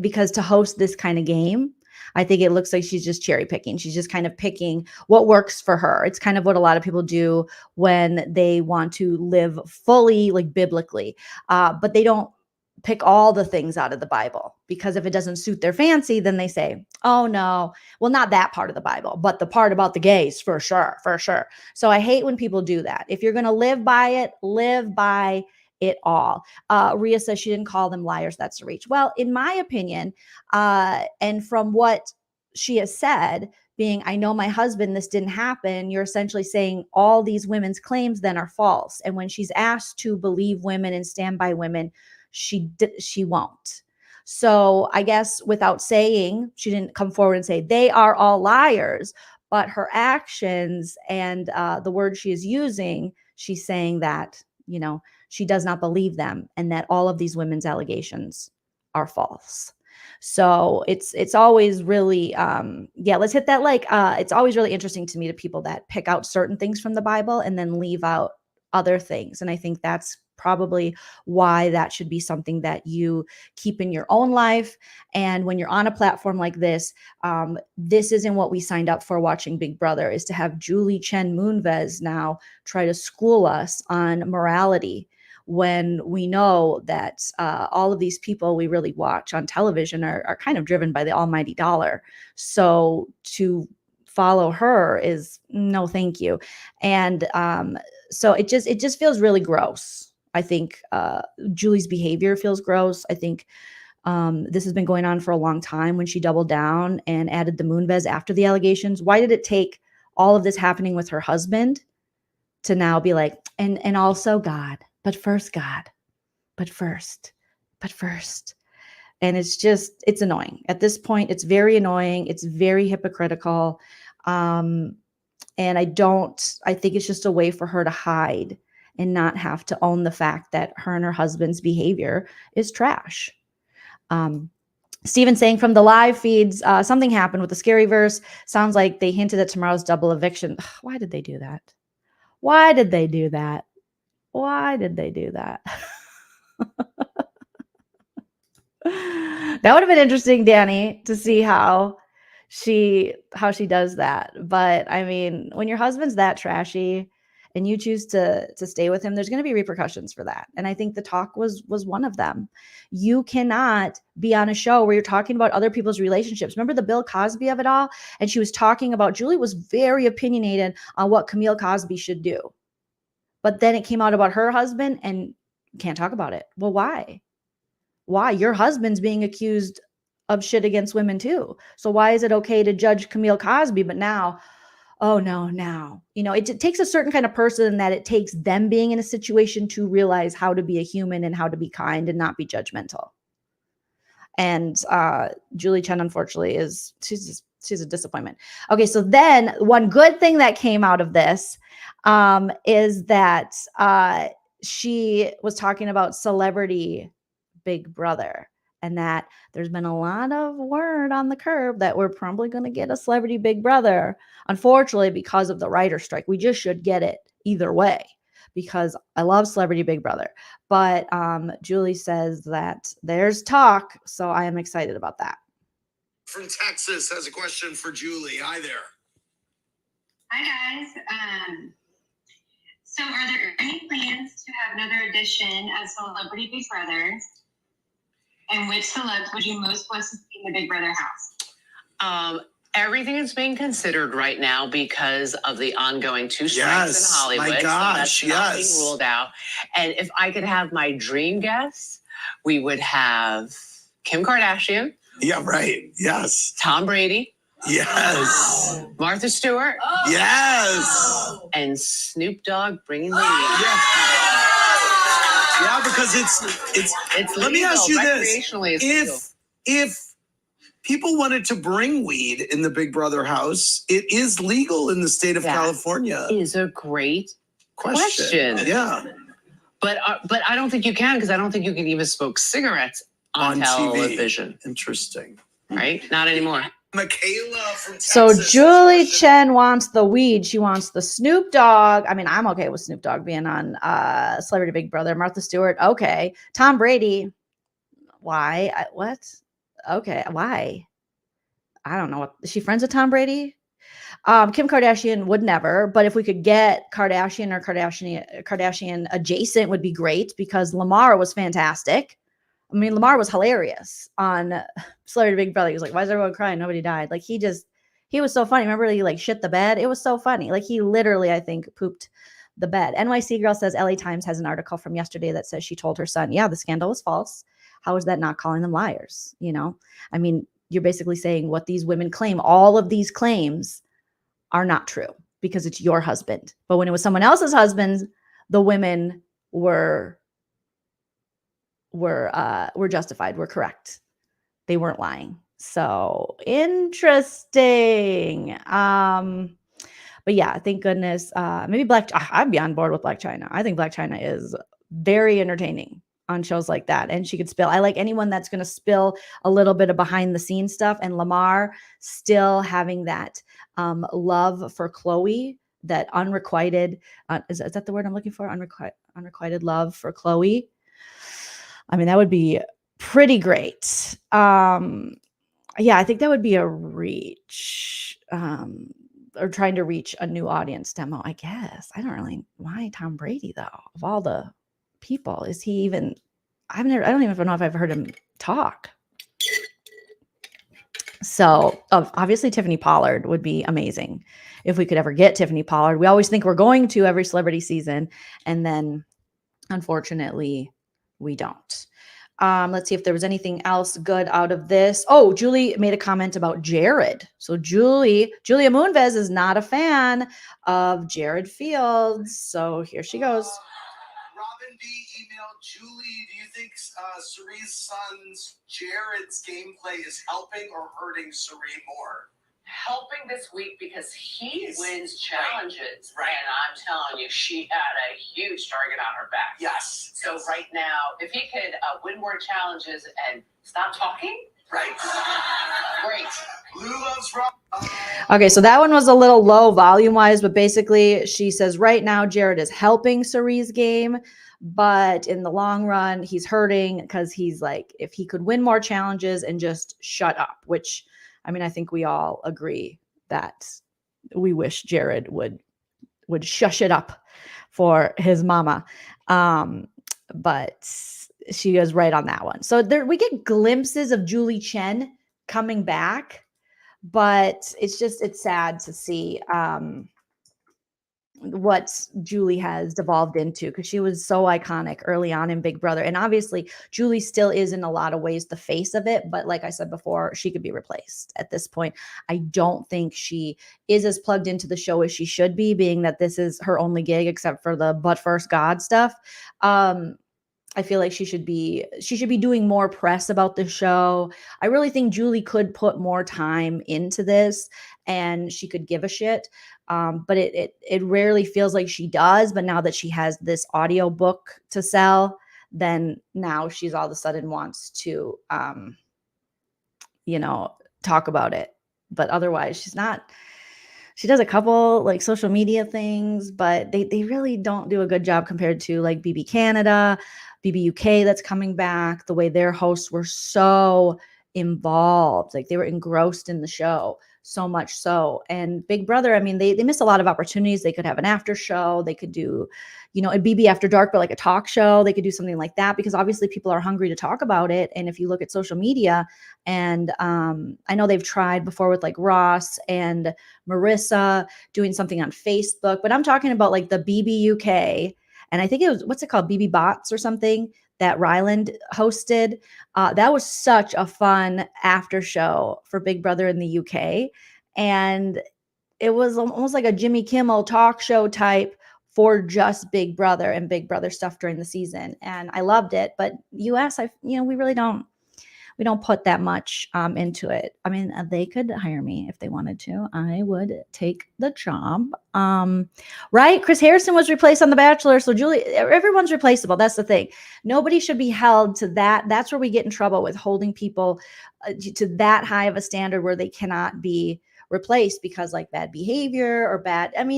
because to host this kind of game, I think it looks like she's just cherry picking. She's just kind of picking what works for her. It's kind of what a lot of people do when they want to live fully, like biblically, but they don't pick all the things out of the Bible, because if it doesn't suit their fancy, then they say, oh no, well, not that part of the Bible, but the part about the gays for sure. So I hate when people do that. If you're going to live by it, live by it all. Rhea says she didn't call them liars. That's a reach. Well, in my opinion, and from what she has said, being, I know my husband, this didn't happen, you're essentially saying all these women's claims then are false. And when she's asked to believe women and stand by women, she won't. So I guess without saying, she didn't come forward and say they are all liars, but her actions and the word she is using, she's saying that, she does not believe them and that all of these women's allegations are false. So it's always really, let's hit that like, it's always really interesting to me to people that pick out certain things from the Bible and then leave out other things. And I think that's probably why that should be something that you keep in your own life. And when you're on a platform like this, this isn't what we signed up for watching Big Brother, is to have Julie Chen Moonves now try to school us on morality, when we know that all of these people we really watch on television are kind of driven by the almighty dollar. So to follow her is no thank you. And so it just feels really gross. I think Julie's behavior feels gross. I think this has been going on for a long time. When she doubled down and added the Moonves after the allegations, why did it take all of this happening with her husband to now be like, and also God, but first God, but first. And it's annoying. At this point, it's very annoying. It's very hypocritical. And I think it's just a way for her to hide and not have to own the fact that her and her husband's behavior is trash. Steven saying from the live feeds, something happened with the scary verse. Sounds like they hinted at tomorrow's double eviction. Why did they do that? That would have been interesting, Danny, to see how she does that. But I mean, when your husband's that trashy and you choose to stay with him, there's going to be repercussions for that. And I think The Talk was one of them. You cannot be on a show where you're talking about other people's relationships. Remember the Bill Cosby of it all? And she was talking about, Julie was very opinionated on what Camille Cosby should do. But then it came out about her husband and can't talk about it. Well, why? Why? Your husband's being accused of shit against women too. So why is it okay to judge Camille Cosby, but now, oh no, now, it takes a certain kind of person that it takes them being in a situation to realize how to be a human and how to be kind and not be judgmental. And Julie Chen, unfortunately, she's a disappointment. Okay, so then one good thing that came out of this is that she was talking about celebrity Big Brother, and that there's been a lot of word on the curb that we're probably going to get a celebrity Big Brother. Unfortunately, because of the writer's strike, we just should get it either way, because I love celebrity Big Brother. But Julie says that there's talk, so I am excited about that. From Texas has a question for Julie. Hi there. Hi guys. So are there any plans to have another edition of Celebrity Big Brother? And which celebs would you most want to see in the Big Brother house? Everything is being considered right now because of the ongoing 2 strikes in Hollywood. My gosh, so that's not being ruled out. And if I could have my dream guests, we would have Kim Kardashian. Yeah, right. Yes. Tom Brady. Yes. Martha Stewart. Yes. And Snoop Dogg bringing the lead. Yeah, because it's let me legal. ask you this. Recreationally, it's legal. If people wanted to bring weed in the Big Brother house, it is legal in the state of California. Is a great question. Yeah. But I don't think you can, because I don't think you can even smoke cigarettes on television. TV. Interesting. Right? Not anymore. Michaela from Texas. So Julie Chen wants the weed. She wants the Snoop Dogg. I mean, I'm okay with Snoop Dogg being on Celebrity Big Brother. Martha Stewart, okay. Tom Brady, why? What? Okay, why? I don't know. What, is she friends with Tom Brady? Kim Kardashian would never, but if we could get Kardashian or Kardashian adjacent would be great, because Lamar was fantastic. I mean, Lamar was hilarious on Celebrity Big Brother. He was like, why is everyone crying? Nobody died. Like, he was so funny. Remember he like shit the bed? It was so funny. Like, he literally, I think, pooped the bed. NYC Girl says LA Times has an article from yesterday that says she told her son, yeah, the scandal was false. How is that not calling them liars? You know, I mean, you're basically saying what these women claim, all of these claims are not true because it's your husband. But when it was someone else's husband, the women were justified, were correct. They weren't lying. So interesting. But yeah, thank goodness. Maybe I'd be on board with Black China. I think Black China is very entertaining on shows like that. And she could spill. I like anyone that's going to spill a little bit of behind the scenes stuff. And Lamar still having that love for Chloe, that unrequited, is that the word I'm looking for? Unrequited love for Chloe. I mean, that would be pretty great. Yeah, I think that would be a reach, or trying to reach a new audience demo, I guess. I don't really, why Tom Brady though? Of all the people, is he even, I don't even know if I've heard him talk. So obviously Tiffany Pollard would be amazing if we could ever get Tiffany Pollard. We always think we're going to every celebrity season, and then unfortunately we don't. Let's see if there was anything else good out of this. Oh, Julie made a comment about Jared. So Julia Moonves is not a fan of Jared Fields. So here she goes. Robin B emailed Julie, do you think CIRIE'S son's Jared's gameplay is helping or hurting CIRIE more? Helping this week because he wins challenges. Right. And I'm telling you, she had a huge target on her back. Yes. So right now, if he could win more challenges and stop talking. Right. Great. Lou loves Rob. Okay, so that one was a little low volume-wise, but basically she says right now Jared is helping CIRIE'S game, but in the long run, he's hurting because he's like, if he could win more challenges and just shut up, which, I mean, I think we all agree that we wish Jared would shush it up for his mama. But she is right on that one. So there, we get glimpses of Julie Chen coming back, but it's sad to see what Julie has devolved into, because she was so iconic early on in Big Brother. And obviously Julie still is in a lot of ways the face of it, but like I said before, she could be replaced at this point. I don't think she is as plugged into the show as she should be, being that this is her only gig except for the But First God stuff. I feel like she should be doing more press about the show. I really think Julie could put more time into this and she could give a shit. But it rarely feels like she does. But now that she has this audio book to sell, then now she's all of a sudden wants to, talk about it. But otherwise she's not. She does a couple like social media things, but they really don't do a good job compared to like BB Canada, BB UK that's coming back. The way their hosts were so involved, like they were engrossed in the show. so much so. And Big Brother, I mean, they miss a lot of opportunities. They could have an after show. They could do, a BB After Dark, but like a talk show. They could do something like that because obviously people are hungry to talk about it. And if you look at social media, and I know they've tried before with like Ross and Marissa doing something on Facebook, but I'm talking about like the BB UK. And I think it was, what's it called? BB Bots or something that Ryland hosted. That was such a fun after show for Big Brother in the UK. And it was almost like a Jimmy Kimmel talk show type for just Big Brother and Big Brother stuff during the season. And I loved it. But US, we really don't put that much into it. I mean, they could hire me if they wanted to. I would take the job. Right? Chris Harrison was replaced on The Bachelor. So everyone's replaceable. That's the thing. Nobody should be held to that. That's where we get in trouble with holding people to that high of a standard where they cannot be replaced because like bad behavior or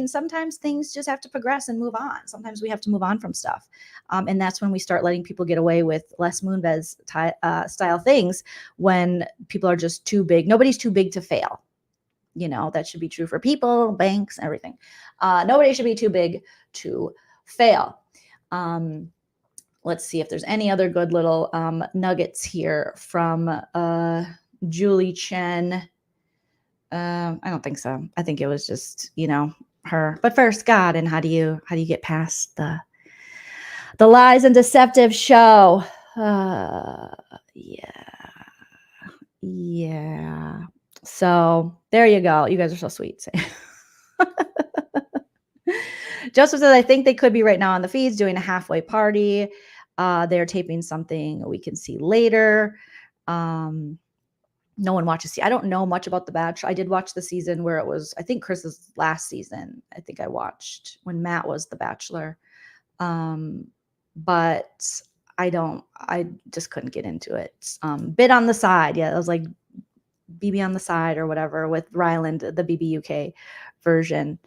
sometimes things just have to progress and move on. Sometimes we have to move on from stuff. And that's when we start letting people get away with Les Moonves style things when people are just too big. Nobody's too big to fail. That should be true for people, banks, everything. Nobody should be too big to fail. Let's see if there's any other good little nuggets here from Julie Chen. I don't think so. I think it was just, her. But first, God, and how do you get past the lies and deceptive show? Yeah. So there you go. You guys are so sweet. Joseph says, I think they could be right now on the feeds doing a halfway party. They're taping something we can see later. No one watches. I don't know much about The Bachelor. I did watch the season where it was, I think Chris's last season. I think I watched when Matt was The Bachelor. But I just couldn't get into it. Bit on the side. Yeah, it was like BB on the side or whatever with Ryland, the BB UK version.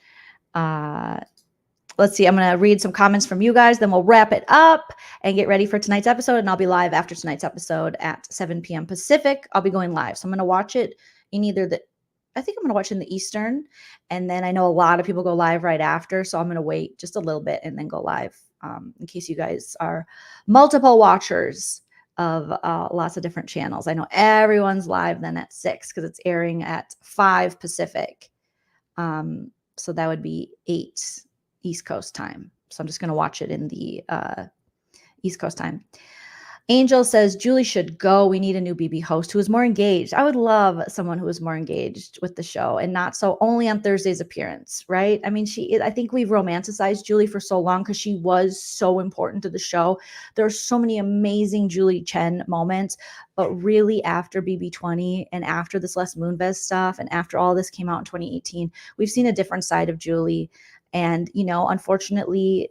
Let's see. I'm going to read some comments from you guys. Then we'll wrap it up and get ready for tonight's episode. And I'll be live after tonight's episode at 7 p.m. Pacific. I'll be going live. So I'm going to watch it in I think I'm going to watch it in the Eastern. And then I know a lot of people go live right after. So I'm going to wait just a little bit and then go live in case you guys are multiple watchers of lots of different channels. I know everyone's live then at 6 because it's airing at 5 Pacific. So that would be 8 East Coast time. So I'm just going to watch it in the East Coast time. Angel says, Julie should go. We need a new BB host who is more engaged. I would love someone who is more engaged with the show and not so only on Thursday's appearance, right? I mean, I think we've romanticized Julie for so long because she was so important to the show. There are so many amazing Julie Chen moments, but really after BB20 and after this Les Moonves stuff and after all this came out in 2018, we've seen a different side of Julie. And, unfortunately,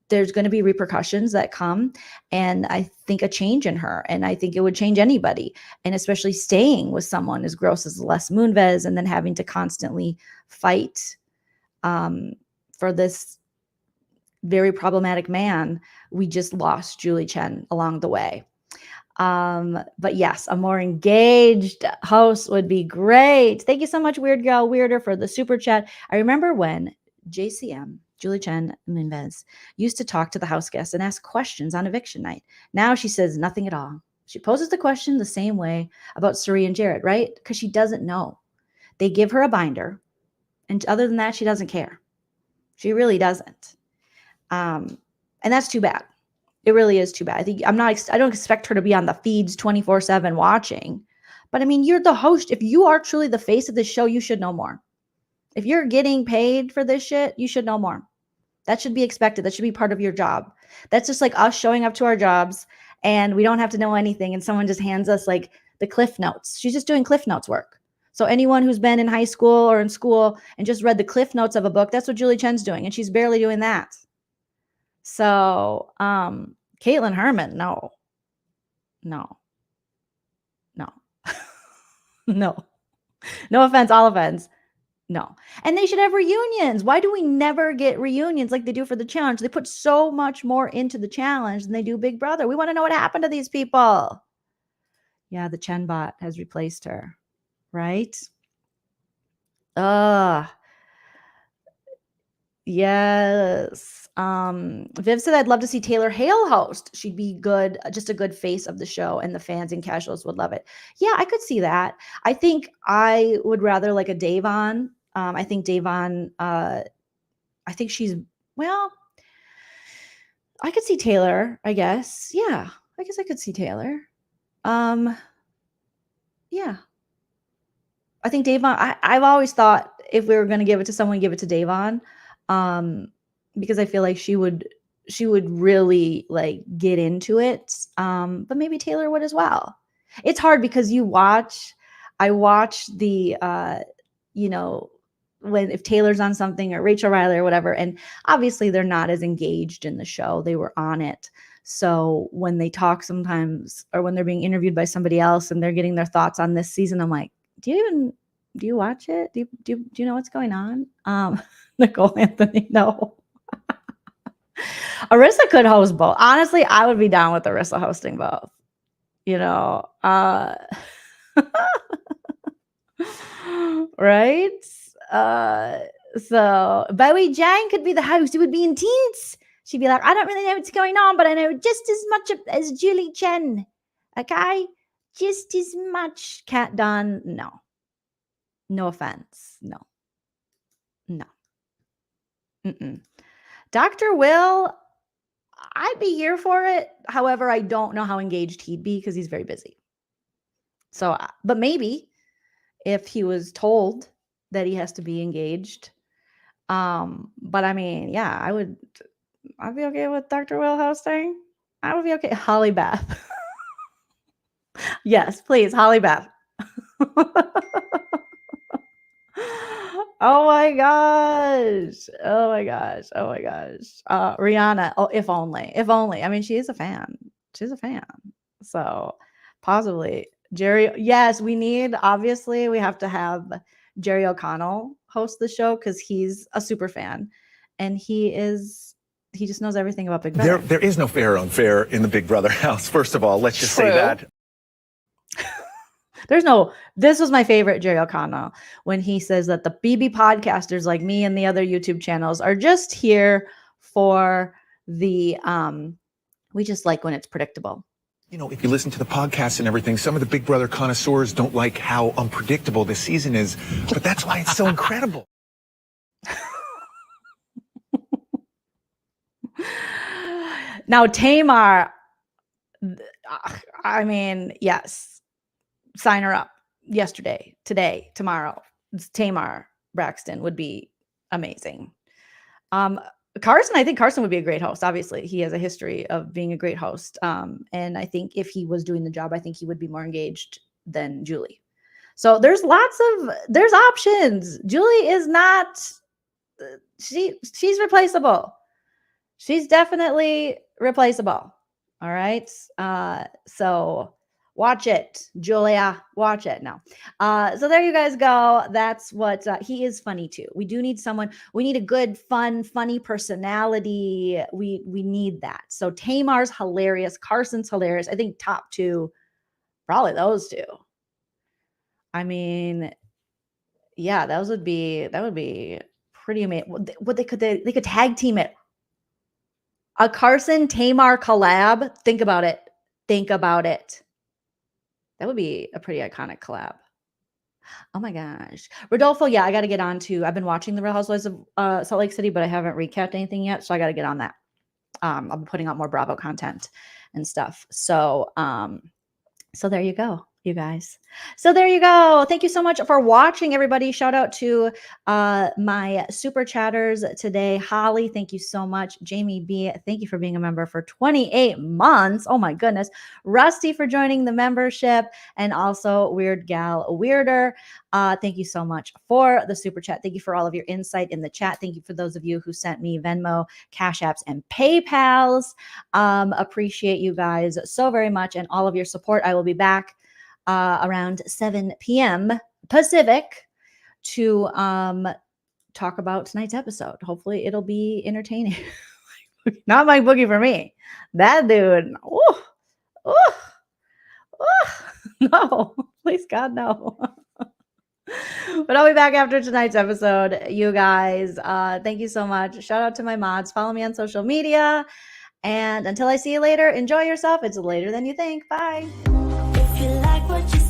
there's going to be repercussions that come, and I think a change in her, and I think it would change anybody, and especially staying with someone as gross as Les Moonves and then having to constantly fight for this very problematic man. We just lost Julie Chen along the way. But yes, a more engaged host would be great. Thank you so much, Weird Girl Weirder, for the super chat. I remember when JCM, Julie Chen Moonves, used to talk to the house guests and ask questions on eviction night. Now she says nothing at all. She poses the question the same way about Cirie and Jared, right? Because she doesn't know. They give her a binder, and other than that, she doesn't care. She really doesn't. And that's too bad. It really is too bad. I don't expect her to be on the feeds 24/7 watching. But I mean, you're the host. If you are truly the face of this show, you should know more. If you're getting paid for this shit, you should know more. That should be expected. That should be part of your job. That's just like us showing up to our jobs and we don't have to know anything. And someone just hands us like the Cliff Notes. She's just doing Cliff Notes work. So anyone who's been in high school or in school and just read the Cliff Notes of a book, that's what Julie Chen's doing. And she's barely doing that. So, Caitlin Herman, no. No offense, all offense. No. And they should have reunions. Why do we never get reunions like they do for the challenge? They put so much more into the challenge than they do Big Brother. We want to know what happened to these people. Yeah, the Chen bot has replaced her, right? Yes. Viv said, I'd love to see Taylor Hale host. She'd be good, just a good face of the show, and the fans and casuals would love it. Yeah, I could see that. I think I would rather like a Davon. I think Davon, I think she's, well, I could see Taylor, I guess. Yeah, I guess I could see Taylor. Yeah. I think Davon, I've always thought if we were going to give it to someone, give it to Davon. Because I feel like she would really like get into it. But maybe Taylor would as well. It's hard because I watch the, if Taylor's on something or Rachel Riley or whatever, and obviously they're not as engaged in the show. They were on it. So when they talk sometimes, or when they're being interviewed by somebody else and they're getting their thoughts on this season, I'm like, do you watch it? Do you know what's going on? Nicole Anthony, no. Arissa could host both. Honestly, I would be down with Arissa hosting both. Right? So Bowie Jane could be the host. It would be intense. She'd be like, I don't really know what's going on, but I know just as much as Julie Chen. Okay? Just as much. Kat Dunn, no. No offense. No. Dr. Will, I'd be here for it. However, I don't know how engaged he'd be because he's very busy. So, but maybe if he was told that he has to be engaged. But I mean, yeah, I'd be okay with Dr. Will hosting. I would be okay. Holly Beth. Yes, please, Holly Beth. Oh my gosh. Rihanna. Oh, if only. I mean, she is a fan. So possibly Jerry. Yes, obviously we have to have Jerry O'Connell host the show because he's a super fan and he just knows everything about Big Brother. There is no fair or unfair in the Big Brother house. First of all, let's just say that. This was my favorite Jerry O'Connell when he says that the BB podcasters like me and the other YouTube channels are just here for the, we just like when it's predictable. If you listen to the podcast and everything, some of the Big Brother connoisseurs don't like how unpredictable this season is, but that's why it's so incredible. Now, Tamar, I mean, yes. Sign her up yesterday, today, tomorrow. Tamar Braxton would be amazing. Carson, I think Carson would be a great host. Obviously, he has a history of being a great host. And I think if he was doing the job, I think he would be more engaged than Julie. So there's options. Julie is not, she's replaceable. She's definitely replaceable. All right. So watch it, Julia. Watch it now. So there you guys go. That's what he is funny too. We do need someone. We need a good, fun, funny personality. We need that. So Tamar's hilarious. Carson's hilarious. I think top two, probably those two. I mean, yeah, that would be pretty amazing. What they could tag team it. A Carson Tamar collab. Think about it. That would be a pretty iconic collab. Oh my gosh. Rodolfo, yeah, I got to get on to, I've been watching The Real Housewives of Salt Lake City, but I haven't recapped anything yet. So I got to get on that. I'll be putting out more Bravo content and stuff. So there you go, you guys. So there you go. Thank you so much for watching, everybody. Shout out to my super chatters today. Holly, thank you so much. Jamie B, thank you for being a member for 28 months. Oh my goodness. Rusty for joining the membership, and also Weird Gal Weirder. Thank you so much for the super chat. Thank you for all of your insight in the chat. Thank you for those of you who sent me Venmo, Cash Apps, and PayPals. Appreciate you guys so very much and all of your support. I will be back around 7 p.m. Pacific to talk about tonight's episode. Hopefully it'll be entertaining. Not Mike Boogie for me. That dude. No, please God, no. But I'll be back after tonight's episode, you guys. Thank you so much. Shout out to my mods. Follow me on social media. And until I see you later, enjoy yourself. It's later than you think. Bye. If you like what you